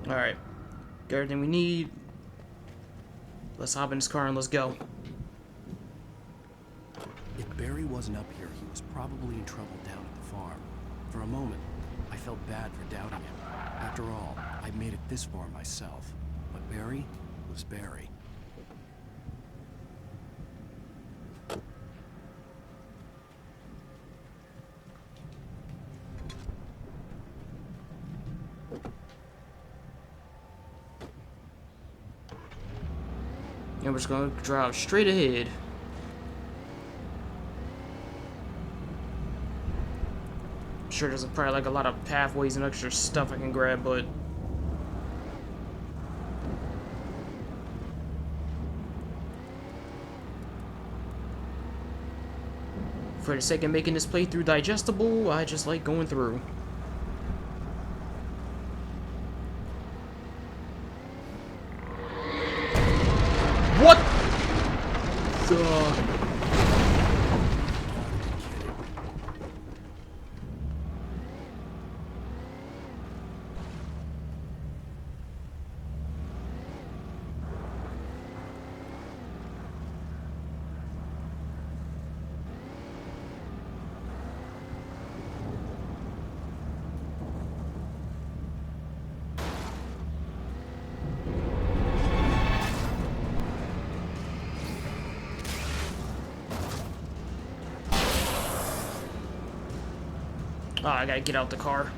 Speaker 7: Alright. Got everything we need. Let's hop in this car and let's go.
Speaker 2: If Barry wasn't up here, he was probably in trouble down at the farm. For a moment, I felt bad for doubting him. After all, I'd made it this far myself. But Barry was Barry.
Speaker 7: And we're just gonna drive straight ahead. I'm sure there's probably like a lot of pathways and extra stuff I can grab, but for the sake of making this playthrough digestible, I just like going through. Oh, I gotta get out the car.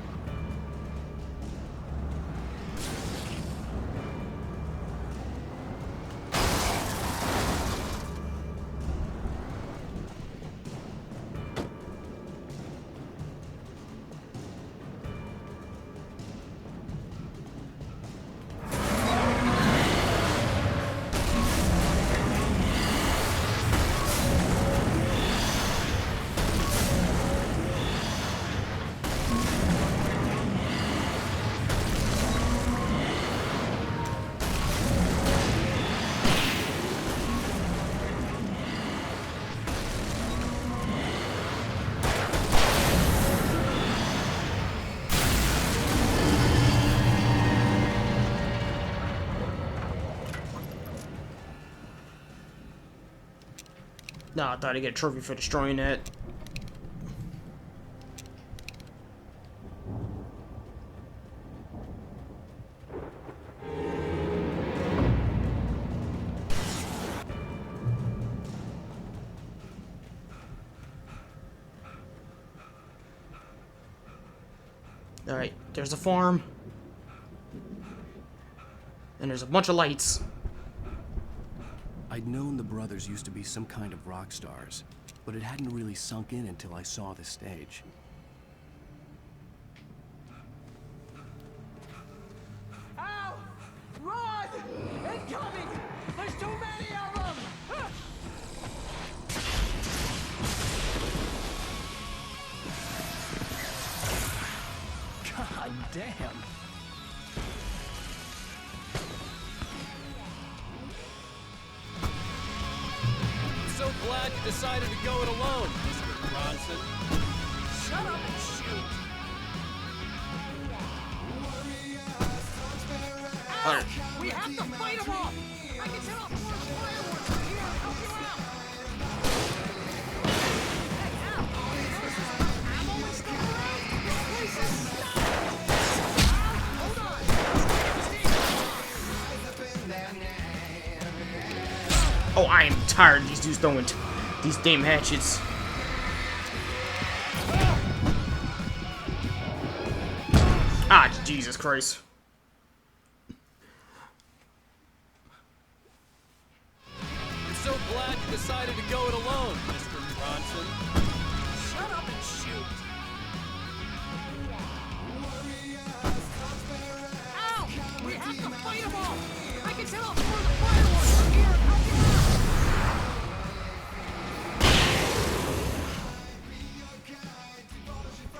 Speaker 7: No, I thought I'd get a trophy for destroying that. Alright, there's a farm. And there's a bunch of lights.
Speaker 2: I'd known the brothers used to be some kind of rock stars, but it hadn't really sunk in until I saw the stage.
Speaker 3: Ow! Run! Incoming! There's too many of them!
Speaker 2: God damn!
Speaker 11: So glad you decided to go it alone, Mr. Bronson.
Speaker 16: Shut up and shoot!
Speaker 7: Alright.
Speaker 16: We have to fight them off! I can set off more fireworks from here and help you out! Hey, Al! Notice there's enough ammo and stuff around? This place is stopped! Al, hold on!
Speaker 7: Oh, I am tired of these dudes throwing these damn hatchets. Ah, Jesus Christ.
Speaker 11: I'm so glad you decided to go it alone, Mr. Bronson.
Speaker 16: Shut up and shoot! Al! We have to fight them off! I can set off more of the fireworks from here and help you out!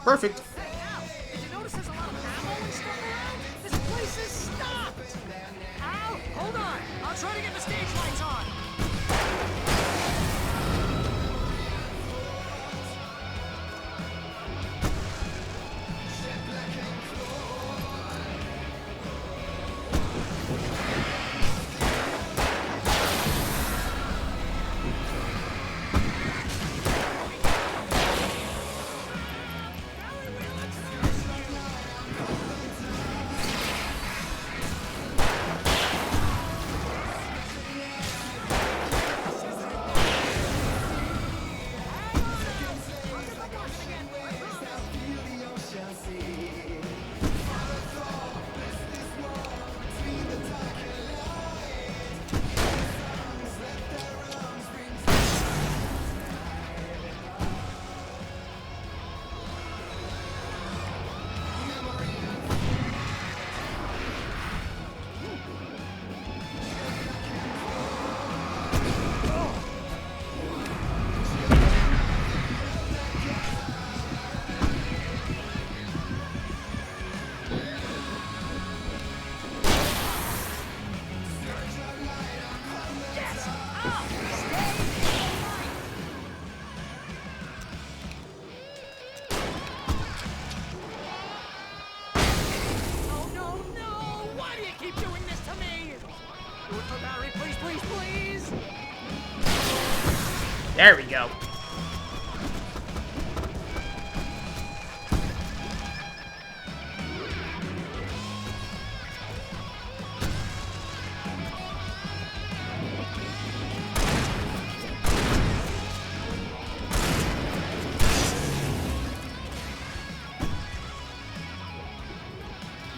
Speaker 7: Perfect.
Speaker 16: Hey, Al! Did you notice there's a lot of ammo and stuff around? This place is stopped! Al, hold on! I'll try to get the stage lights on!
Speaker 7: There we go.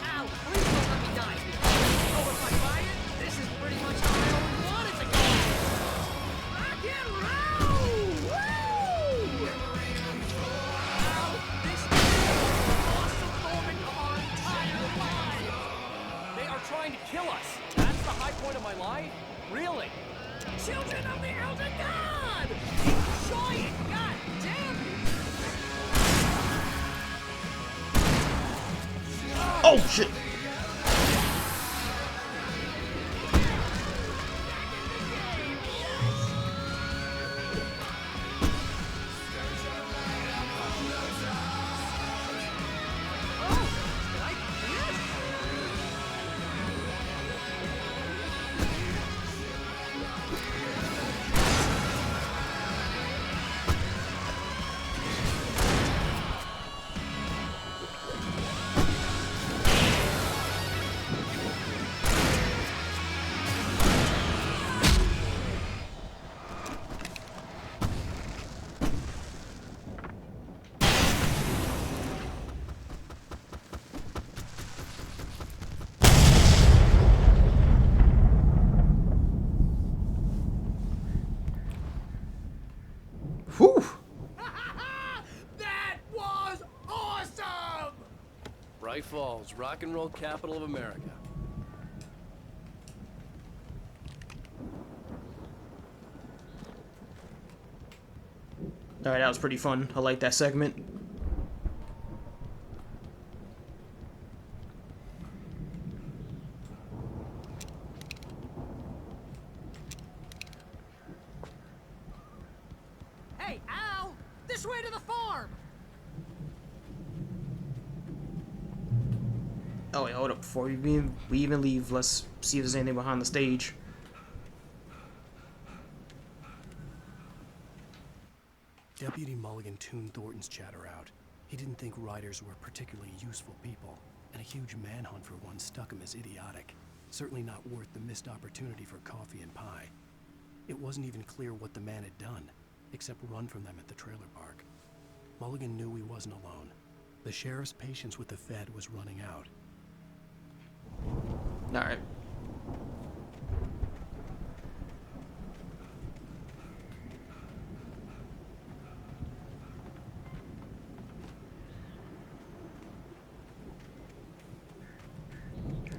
Speaker 16: Ow, please don't let me die here. Oh, if I buy it, this is pretty much how I always wanted to go. Rock and roll! Woo! Ow, this is the most awesome moment of our entire lives.
Speaker 11: They are trying to kill us. That's the high point of my life? Really?
Speaker 16: Children of the Elder God! Enjoy it, god damn it!
Speaker 7: Oh shit! Whew!
Speaker 11: That was awesome! Bright Falls, rock and roll capital of America.
Speaker 7: Alright, that was pretty fun. I like that segment.
Speaker 16: Hey, Al! This way to the farm!
Speaker 7: Oh wait, hold up. Before we even leave, let's see if there's anything behind the stage.
Speaker 2: Deputy Mulligan tuned Thornton's chatter out. He didn't think riders were particularly useful people, and a huge manhunt for one struck him as idiotic. Certainly not worth the missed opportunity for coffee and pie. It wasn't even clear what the man had done, except run from them at the trailer park. Mulligan knew he wasn't alone. The sheriff's patience with the Fed was running out.
Speaker 7: Alright.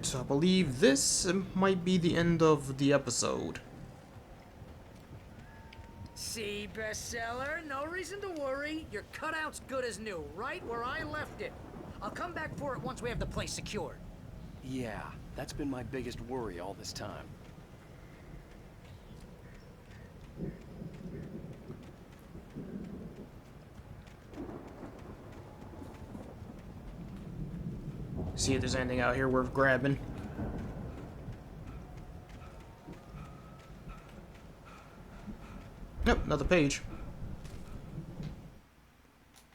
Speaker 7: So I believe this might be the end of the episode.
Speaker 16: See, bestseller, no reason to worry. Your cutout's good as new, right where I left it. I'll come back for it once we have the place secured.
Speaker 2: Yeah, that's been my biggest worry all this time.
Speaker 7: See if there's anything out here worth grabbing. Nope, another page.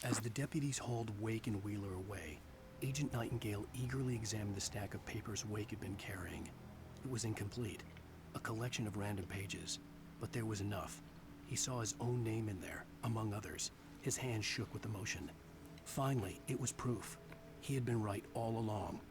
Speaker 2: As the deputies hauled Wake and Wheeler away, Agent Nightingale eagerly examined the stack of papers Wake had been carrying. It was incomplete, a collection of random pages, but there was enough. He saw his own name in there, among others. His hand shook with emotion. Finally, it was proof. He had been right all along.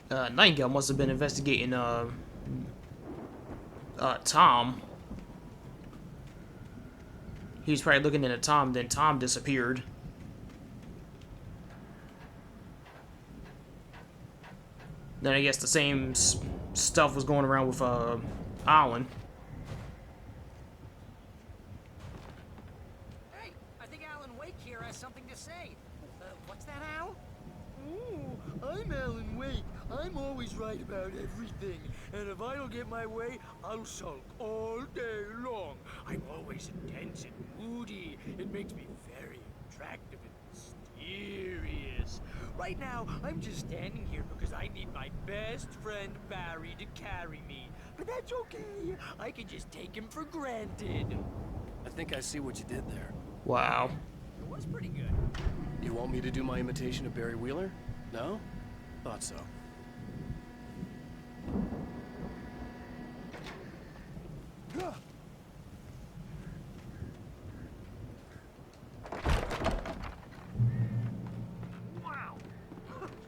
Speaker 7: Nightingale must have been investigating Tom. He was probably looking into Tom, then Tom disappeared. Then I guess the same stuff was going around with Alan.
Speaker 16: Hey, I think Alan Wake here has something to say. What's that, Al?
Speaker 3: Ooh, I'm Alan Wake. I'm always right about everything. And if I don't get my way, I'll sulk all day long. I'm always intense and moody. It makes me very attractive and mysterious. Right now, I'm just standing here because I need my best friend Barry to carry me. But that's okay. I can just take him for granted.
Speaker 2: I think I see what you did there.
Speaker 7: Wow.
Speaker 3: It was pretty good.
Speaker 2: You want me to do my imitation of Barry Wheeler? No? Thought so.
Speaker 16: Wow.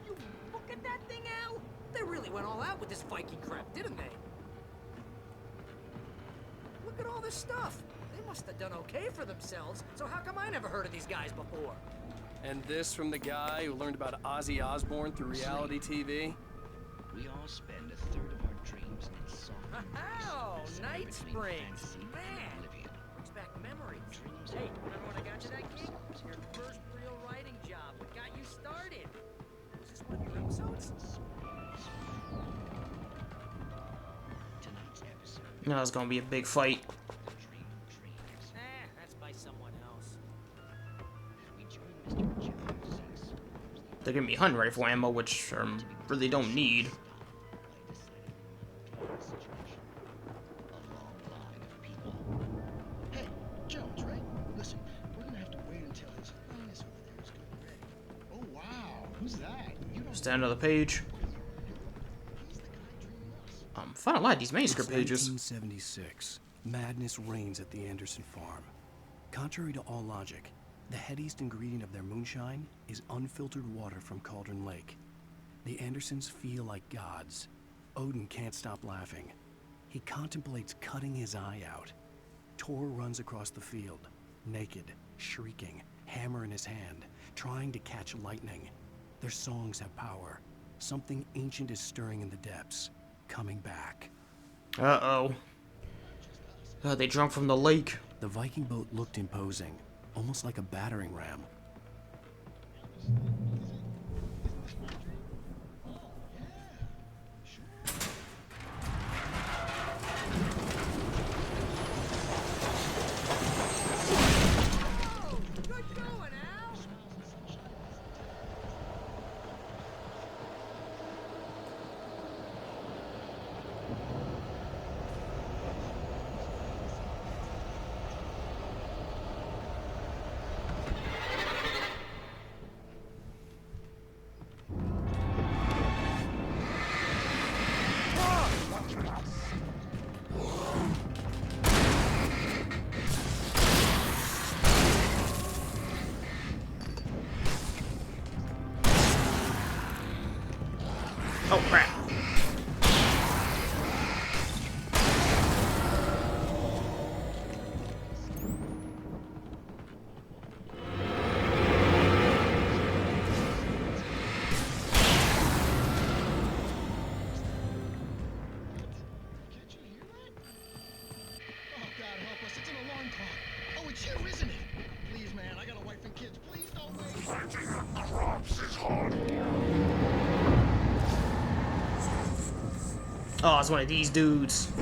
Speaker 16: You look at that thing, Al. They really went all out with this Viking crap, didn't they? Look at all this stuff. They must have done okay for themselves. So how come I never heard of these guys before?
Speaker 2: And this from the guy who learned about Ozzy Osbourne through reality TV?
Speaker 18: We all spend a third of our dreams in soft
Speaker 16: Oh, Night Springs. Man, brings back memories. Hey, remember when I got you that gig? Your first real writing job. What got you started? Was this one of your episodes?
Speaker 7: Now it's gonna be a big fight.
Speaker 16: That's by someone else.
Speaker 7: They're giving me hunting rifle ammo, which really don't need.
Speaker 19: Hey, Jones, right? Listen, we're gonna have to wait until his highness over there is getting ready. Oh wow, who's that? You don't
Speaker 7: Just another page. Found a lot of these manuscript pages.
Speaker 2: 1976. Madness reigns at the Anderson farm. Contrary to all logic, the headiest ingredient of their moonshine is unfiltered water from Cauldron Lake. The Andersons feel like gods. Odin can't stop laughing. He contemplates cutting his eye out. Tor runs across the field, naked, shrieking, hammer in his hand, trying to catch lightning. Their songs have power. Something ancient is stirring in the depths, coming back.
Speaker 7: Uh-oh. They drunk from the lake.
Speaker 2: The Viking boat looked imposing, almost like a battering ram.
Speaker 7: Oh, crap. Oh, it's one of these dudes.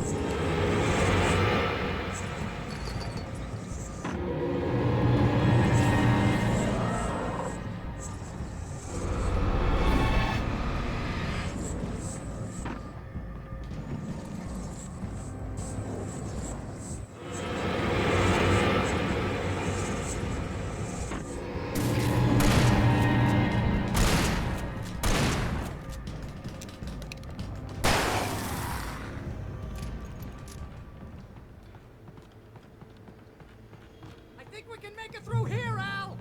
Speaker 16: I think we can make it through here, Al!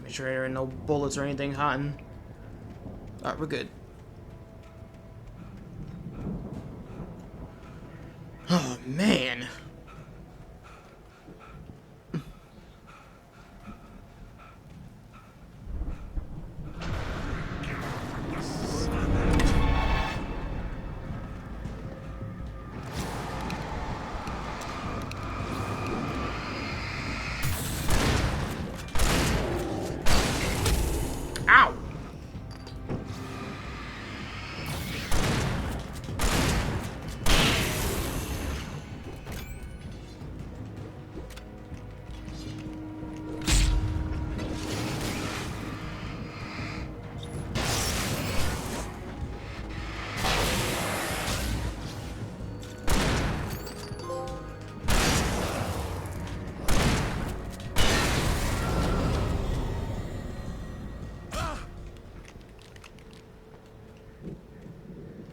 Speaker 7: Make sure there are no bullets or anything hiding. Alright, we're good. Oh, man. Ow!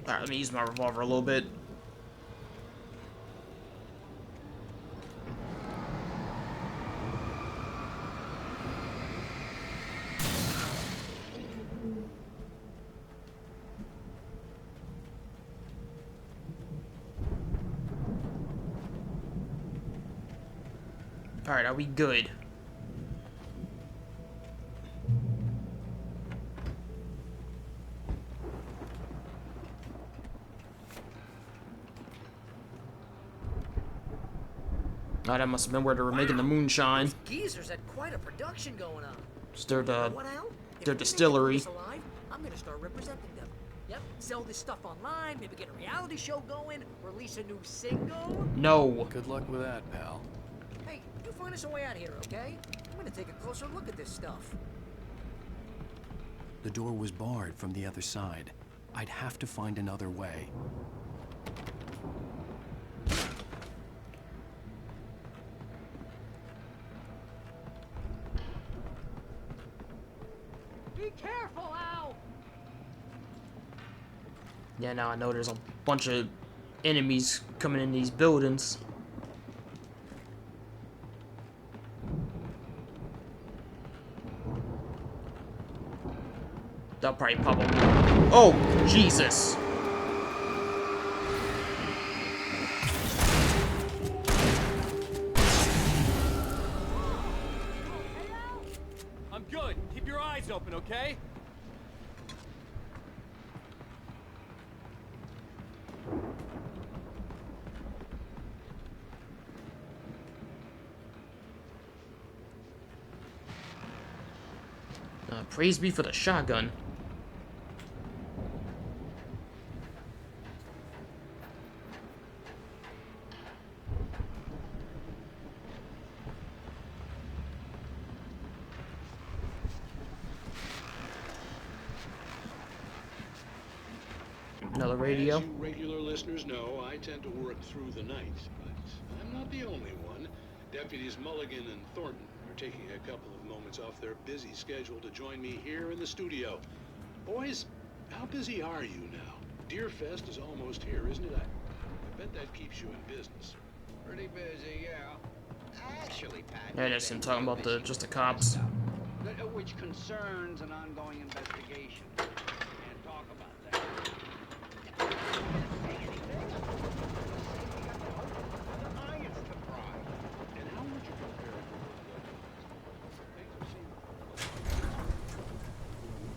Speaker 7: Alright, let me use my revolver a little bit. Alright, are we good? Oh, that must have been where they were making the moonshine.
Speaker 16: Geezers had quite a production going on.
Speaker 7: It's their,
Speaker 16: What, Al? If
Speaker 7: their
Speaker 16: we make
Speaker 7: distillery.
Speaker 16: this alive, I'm gonna start representing them. Yep, sell this stuff online, maybe get a reality show going, release a new single.
Speaker 7: No.
Speaker 2: Good luck with that, pal.
Speaker 16: Hey, you find us a way out of here, okay? I'm gonna take a closer look at this stuff.
Speaker 2: The door was barred from the other side. I'd have to find another way.
Speaker 16: Be careful, Al!
Speaker 7: Yeah, now I know there's a bunch of enemies coming in these buildings. They'll probably pop up. Oh, Jesus!
Speaker 11: I'm good. Keep your eyes open, okay?
Speaker 7: Praise be for the shotgun. Another radio.
Speaker 20: As you regular listeners know, I tend to work through the night, but I'm not the only one. Deputies Mulligan and Thornton are taking a couple of moments off their busy schedule to join me here in the studio. Boys, how busy are you now? Deerfest is almost here, isn't it? I bet that keeps you in business.
Speaker 8: Pretty busy, yeah. Actually, Pat.
Speaker 7: Yeah, that's him talking about just the cops.
Speaker 21: Which concerns an ongoing investigation. Can't talk about that.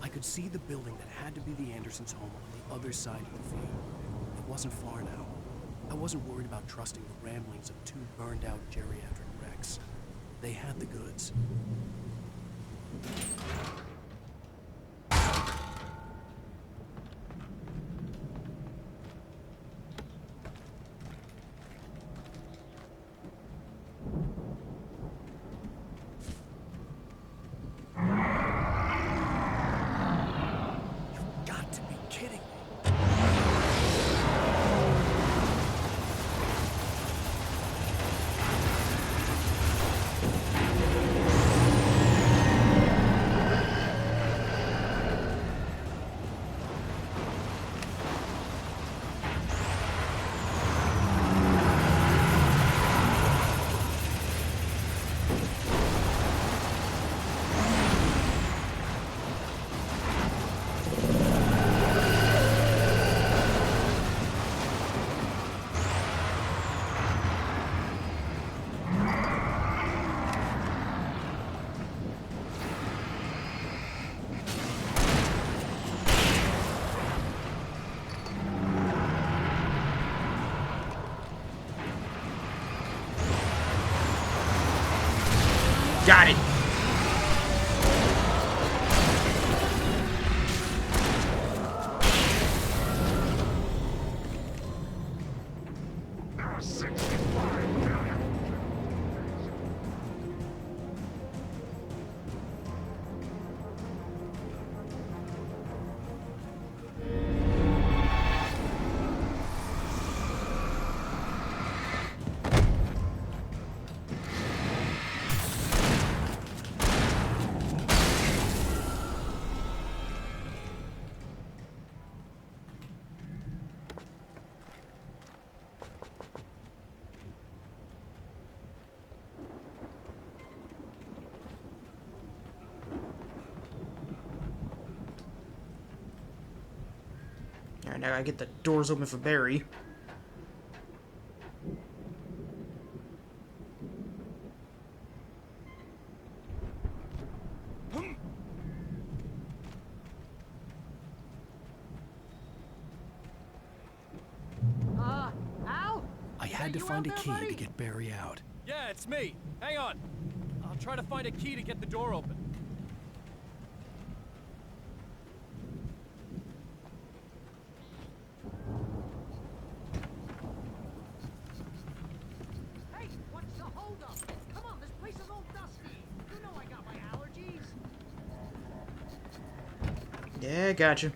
Speaker 2: I could see the building that had to be the Andersons' home on the other side of the field. It wasn't far now. I wasn't worried about trusting the ramblings of two burned-out geriatric wrecks. They had the goods.
Speaker 7: Alright, now I gotta get the doors open for Barry.
Speaker 1: Al?
Speaker 2: I had to find a key to get Barry out.
Speaker 11: Yeah, it's me. Hang on. I'll try to find a key to get the door open.
Speaker 1: Hey, what's the holdup? Come on, this place is all dusty. You know I got my allergies.
Speaker 7: Yeah, gotcha.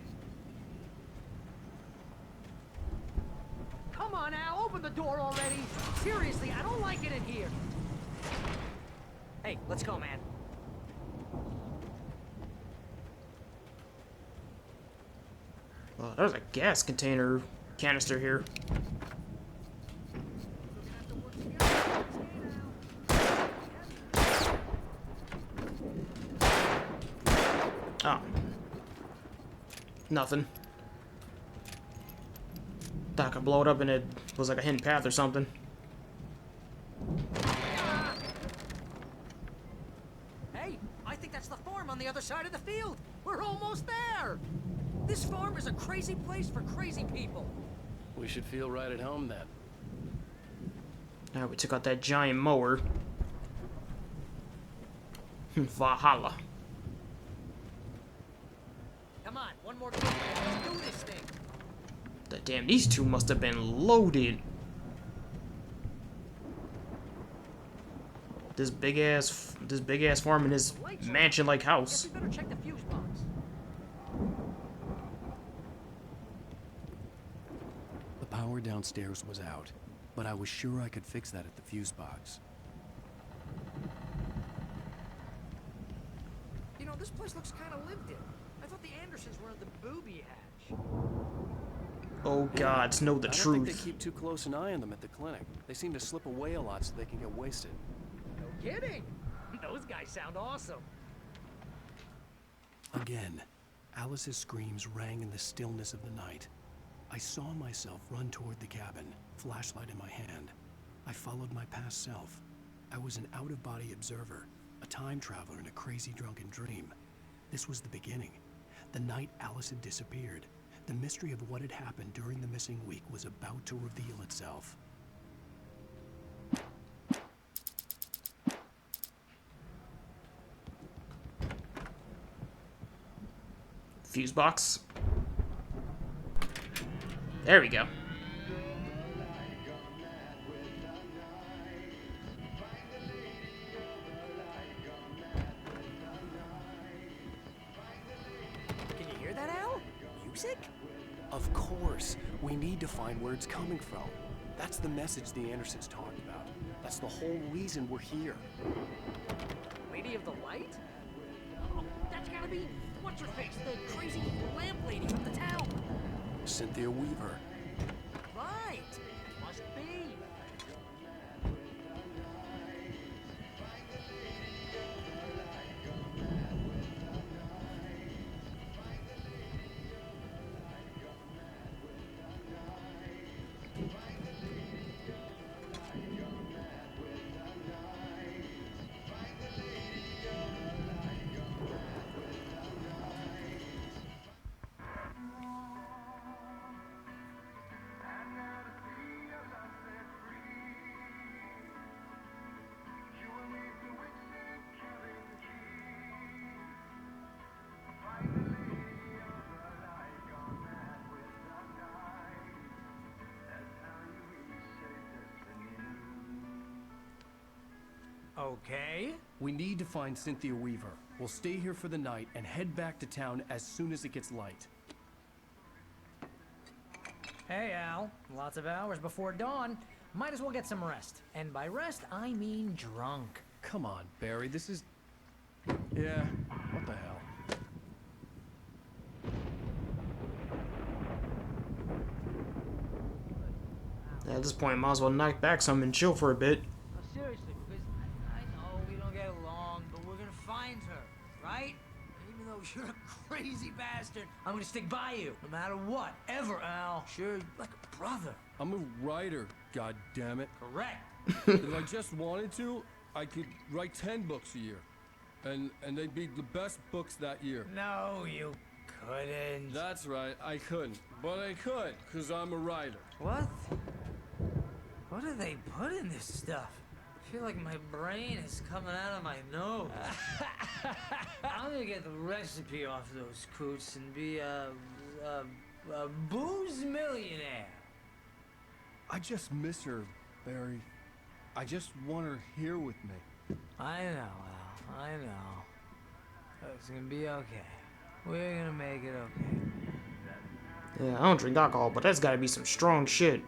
Speaker 1: Come on, Al, open the door already. Seriously, I don't like it in here. Hey, let's go, man.
Speaker 7: Oh, there's a gas container canister here. Oh. Nothing. Thought I could blow it up and it was like a hidden path or something.
Speaker 1: Hey, I think that's the farm on the other side of the field. We're almost there. This farm is a crazy place for crazy people.
Speaker 2: We should feel right at home then.
Speaker 7: Alright, we took out that giant mower. Valhalla.
Speaker 1: Come on, one more time. Let's do this thing.
Speaker 7: Damn, these two must have been loaded. This big ass farm in his mansion-like house.
Speaker 1: Guess we better check the fuse box.
Speaker 2: The power downstairs was out, but I was sure I could fix that at the fuse box.
Speaker 1: You know, this place looks kind of lived in. I thought the Andersons were in the booby hatch.
Speaker 7: Oh gods, know the
Speaker 2: I don't
Speaker 7: truth.
Speaker 2: think they keep too close an eye on them at the clinic. They seem to slip away a lot so they can get wasted.
Speaker 1: No kidding. Those guys sound awesome.
Speaker 2: Again, Alice's screams rang in the stillness of the night. I saw myself run toward the cabin, flashlight in my hand. I followed my past self. I was an out-of-body observer, a time traveler in a crazy drunken dream. This was the beginning. The night Alice had disappeared. The mystery of what had happened during the missing week was about to reveal itself.
Speaker 7: Fuse box. There we go.
Speaker 1: Can you hear that, Al? Music?
Speaker 2: Of course. We need to find where it's coming from. That's the message the Andersons talked about. That's the whole reason we're here.
Speaker 1: Lady of the Light? Oh, that's gotta be... What's her face? The crazy lamp lady from the town.
Speaker 2: Cynthia Weaver.
Speaker 1: Right. Must be. Okay.
Speaker 2: We need to find Cynthia Weaver. We'll stay here for the night and head back to town as soon as it gets light.
Speaker 1: Hey, Al. Lots of hours before dawn. Might as well get some rest. And by rest, I mean drunk.
Speaker 2: Come on, Barry, this is... Yeah, what the hell?
Speaker 7: At this point, might as well knock back some and chill for a bit.
Speaker 1: Seriously, because I know we don't get along, but we're gonna find her, right? Even though you're a
Speaker 16: crazy bastard. I'm gonna stick by you, no matter what, ever, Al. Sure, like a brother.
Speaker 4: I'm a writer, god damn it.
Speaker 16: Correct.
Speaker 4: If I just wanted to, I could write 10 books a year. And they'd be the best books that year.
Speaker 16: No, you couldn't.
Speaker 4: That's right, I couldn't. But I could, because I'm a writer.
Speaker 16: What? What do they put in this stuff? I feel like my brain is coming out of my nose. I'm gonna get the recipe off those coots and be a booze millionaire.
Speaker 4: I just miss her, Barry. I just want her here with me.
Speaker 16: I know, Al. I know. It's gonna be okay. We're gonna make it okay.
Speaker 7: Yeah, I don't drink alcohol, but that's gotta be some strong shit.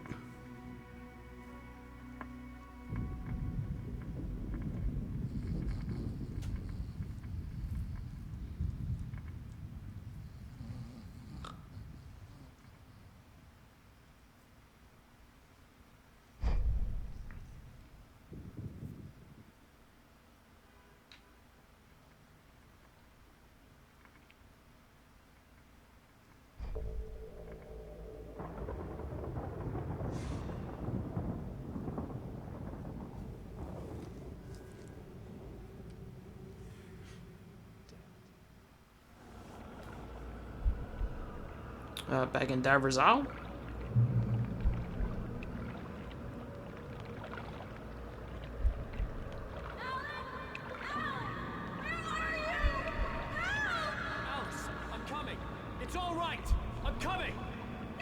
Speaker 7: Back in Divers Isle.
Speaker 11: Alice, I'm coming. It's all right. I'm coming.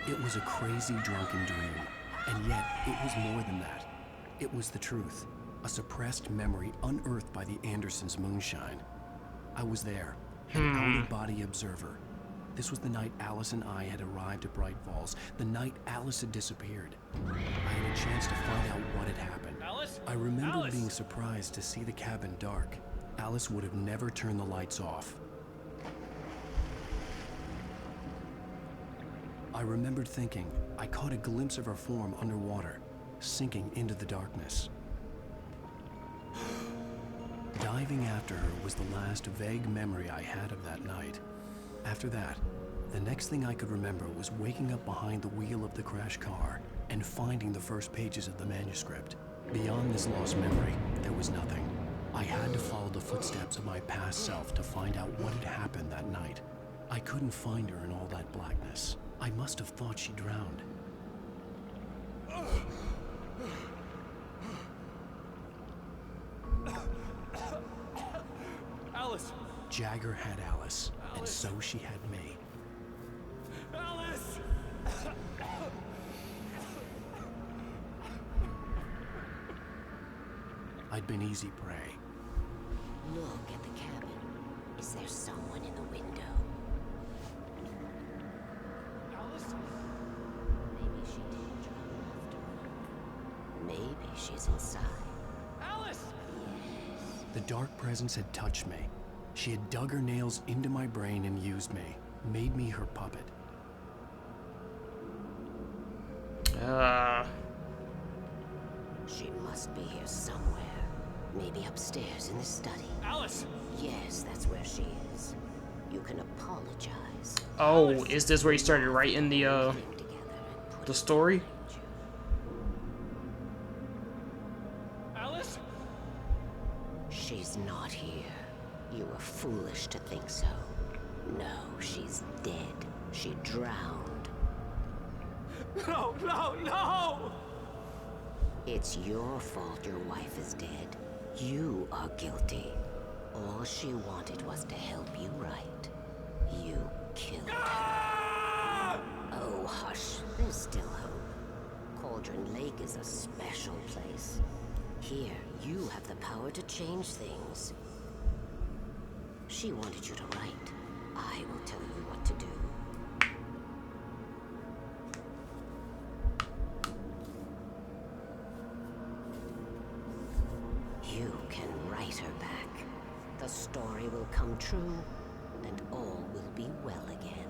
Speaker 2: It was a crazy drunken dream, and yet it was more than that. It was the truth, a suppressed memory unearthed by the Andersons' moonshine. I was there, an out-of-body observer. This was the night Alice and I had arrived at Bright Falls, the night Alice had disappeared. I had a chance to find out what had happened.
Speaker 11: Alice?
Speaker 2: I remember
Speaker 11: Alice!
Speaker 2: being surprised to see the cabin dark. Alice would have never turned the lights off. I remembered thinking I caught a glimpse of her form underwater, sinking into the darkness. Diving after her was the last vague memory I had of that night. After that, the next thing I could remember was waking up behind the wheel of the crashed car and finding the first pages of the manuscript. Beyond this lost memory, there was nothing. I had to follow the footsteps of my past self to find out what had happened that night. I couldn't find her in all that blackness. I must have thought she drowned.
Speaker 11: Alice!
Speaker 2: Jagger had Alice, and so she had me.
Speaker 11: Alice!
Speaker 2: I'd been easy prey.
Speaker 22: Look at the cabin. Is there someone in the window?
Speaker 11: Alice?
Speaker 22: Maybe she did drown after all. Maybe she's inside.
Speaker 11: Alice!
Speaker 2: The dark presence had touched me. She had dug her nails into my brain and used me, made me her puppet.
Speaker 22: She must be here somewhere. Maybe upstairs in the study.
Speaker 11: Alice!
Speaker 22: Yes, that's where she is. You can apologize.
Speaker 7: Oh, is this where he started writing the story?
Speaker 11: Alice?
Speaker 22: She's not here. You were foolish to think so. No, she's dead. She drowned.
Speaker 11: No, no, no!
Speaker 22: It's your fault your wife is dead. You are guilty. All she wanted was to help you right. You killed her. Oh, hush. There's still hope. Cauldron Lake is a special place. Here, you have the power to change things. She wanted you to write. I will tell you what to do. You can write her back. The story will come true, and all will be well again.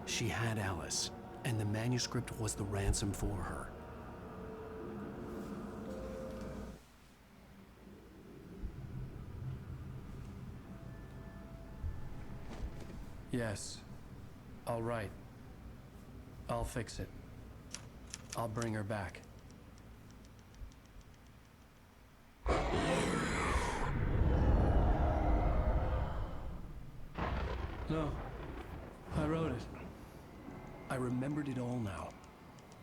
Speaker 2: She had Alice, and the manuscript was the ransom for her. Yes. All right. I'll fix it. I'll bring her back. No. I wrote it. I remembered it all now.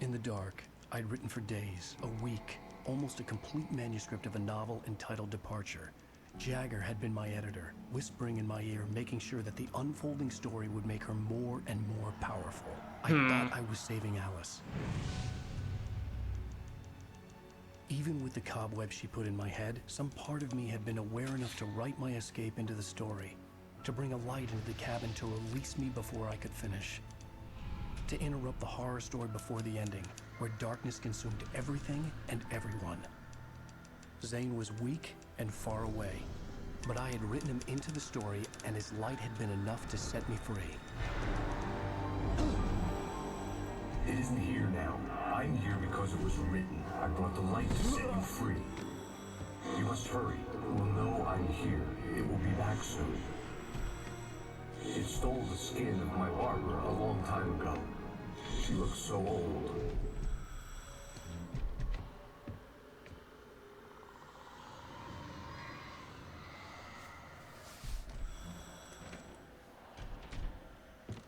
Speaker 2: In the dark, I'd written for days, a week, almost a complete manuscript of a novel entitled Departure. Jagger had been my editor, whispering in my ear, making sure that the unfolding story would make her more and more powerful. I thought I was saving Alice. Even with the cobweb she put in my head, some part of me had been aware enough to write my escape into the story, to bring a light into the cabin to release me before I could finish, to interrupt the horror story before the ending, where darkness consumed everything and everyone. Zane was weak and far away, but I had written him into the story, and his light had been enough to set me free.
Speaker 17: It isn't here now. I'm here because it was written. I brought the light to set you free. You must hurry. It will know I'm here. It will be back soon. It stole the skin of my barber a long time ago. She looks so old.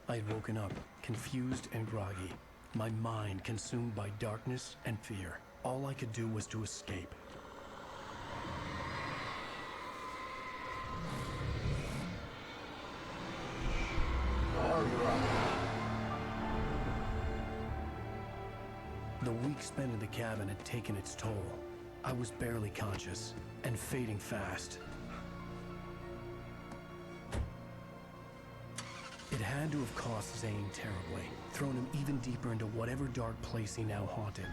Speaker 2: I had woken up, confused and groggy, my mind consumed by darkness and fear. All I could do was to escape. The week spent in the cabin had taken its toll. I was barely conscious, and fading fast. It had to have cost Zane terribly, thrown him even deeper into whatever dark place he now haunted.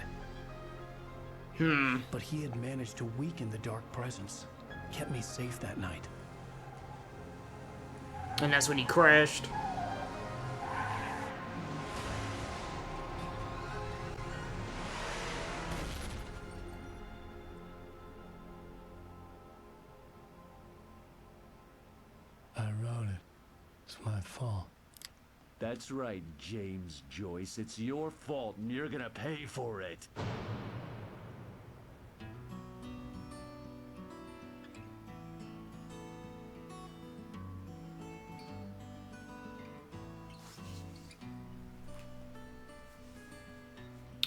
Speaker 2: But he had managed to weaken the dark presence, kept me safe that night.
Speaker 7: And that's when he crashed.
Speaker 2: I wrote it. It's my fault.
Speaker 5: That's right, James Joyce. It's your fault, and you're gonna pay for it.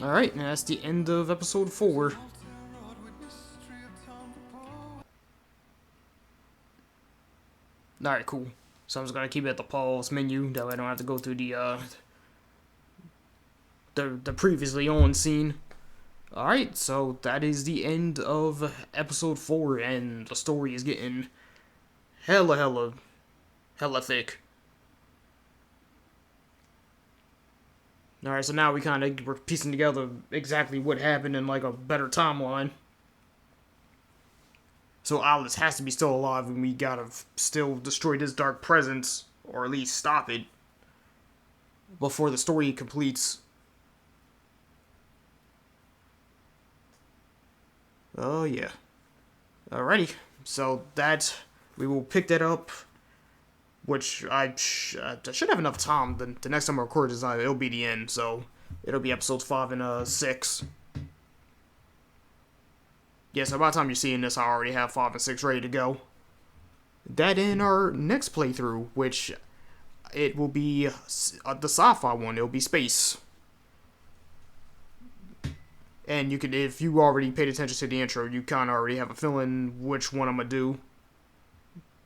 Speaker 7: Alright, and that's the end of episode 4. Alright, cool. So I'm just gonna keep it at the pause menu, that way I don't have to go through the previously on scene. Alright, so that is the end of episode 4, and the story is getting hella thick. Alright, so now we're piecing together exactly what happened in like a better timeline. So Alice has to be still alive, and we gotta still destroy this dark presence, or at least stop it, before the story completes. Oh yeah. Alrighty, so we will pick that up, which I should have enough time. The next time I record this, it'll be the end, so it'll be episodes 5 and 6. Yeah, so by the time you're seeing this, I already have 5 and 6 ready to go. That in our next playthrough, which it will be the sci-fi one. It'll be space. And you can, if you already paid attention to the intro, you kind of already have a feeling which one I'm going to do.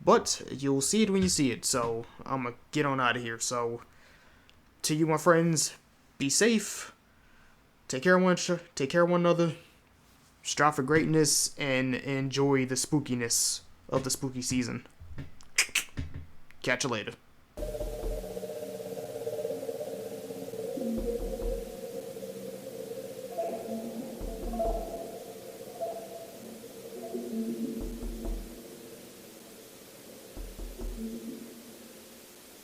Speaker 7: But you'll see it when you see it, so I'm going to get on out of here. So, to you, my friends, be safe. Take care of one another. Strive for greatness, and enjoy the spookiness of the spooky season. Catch you later.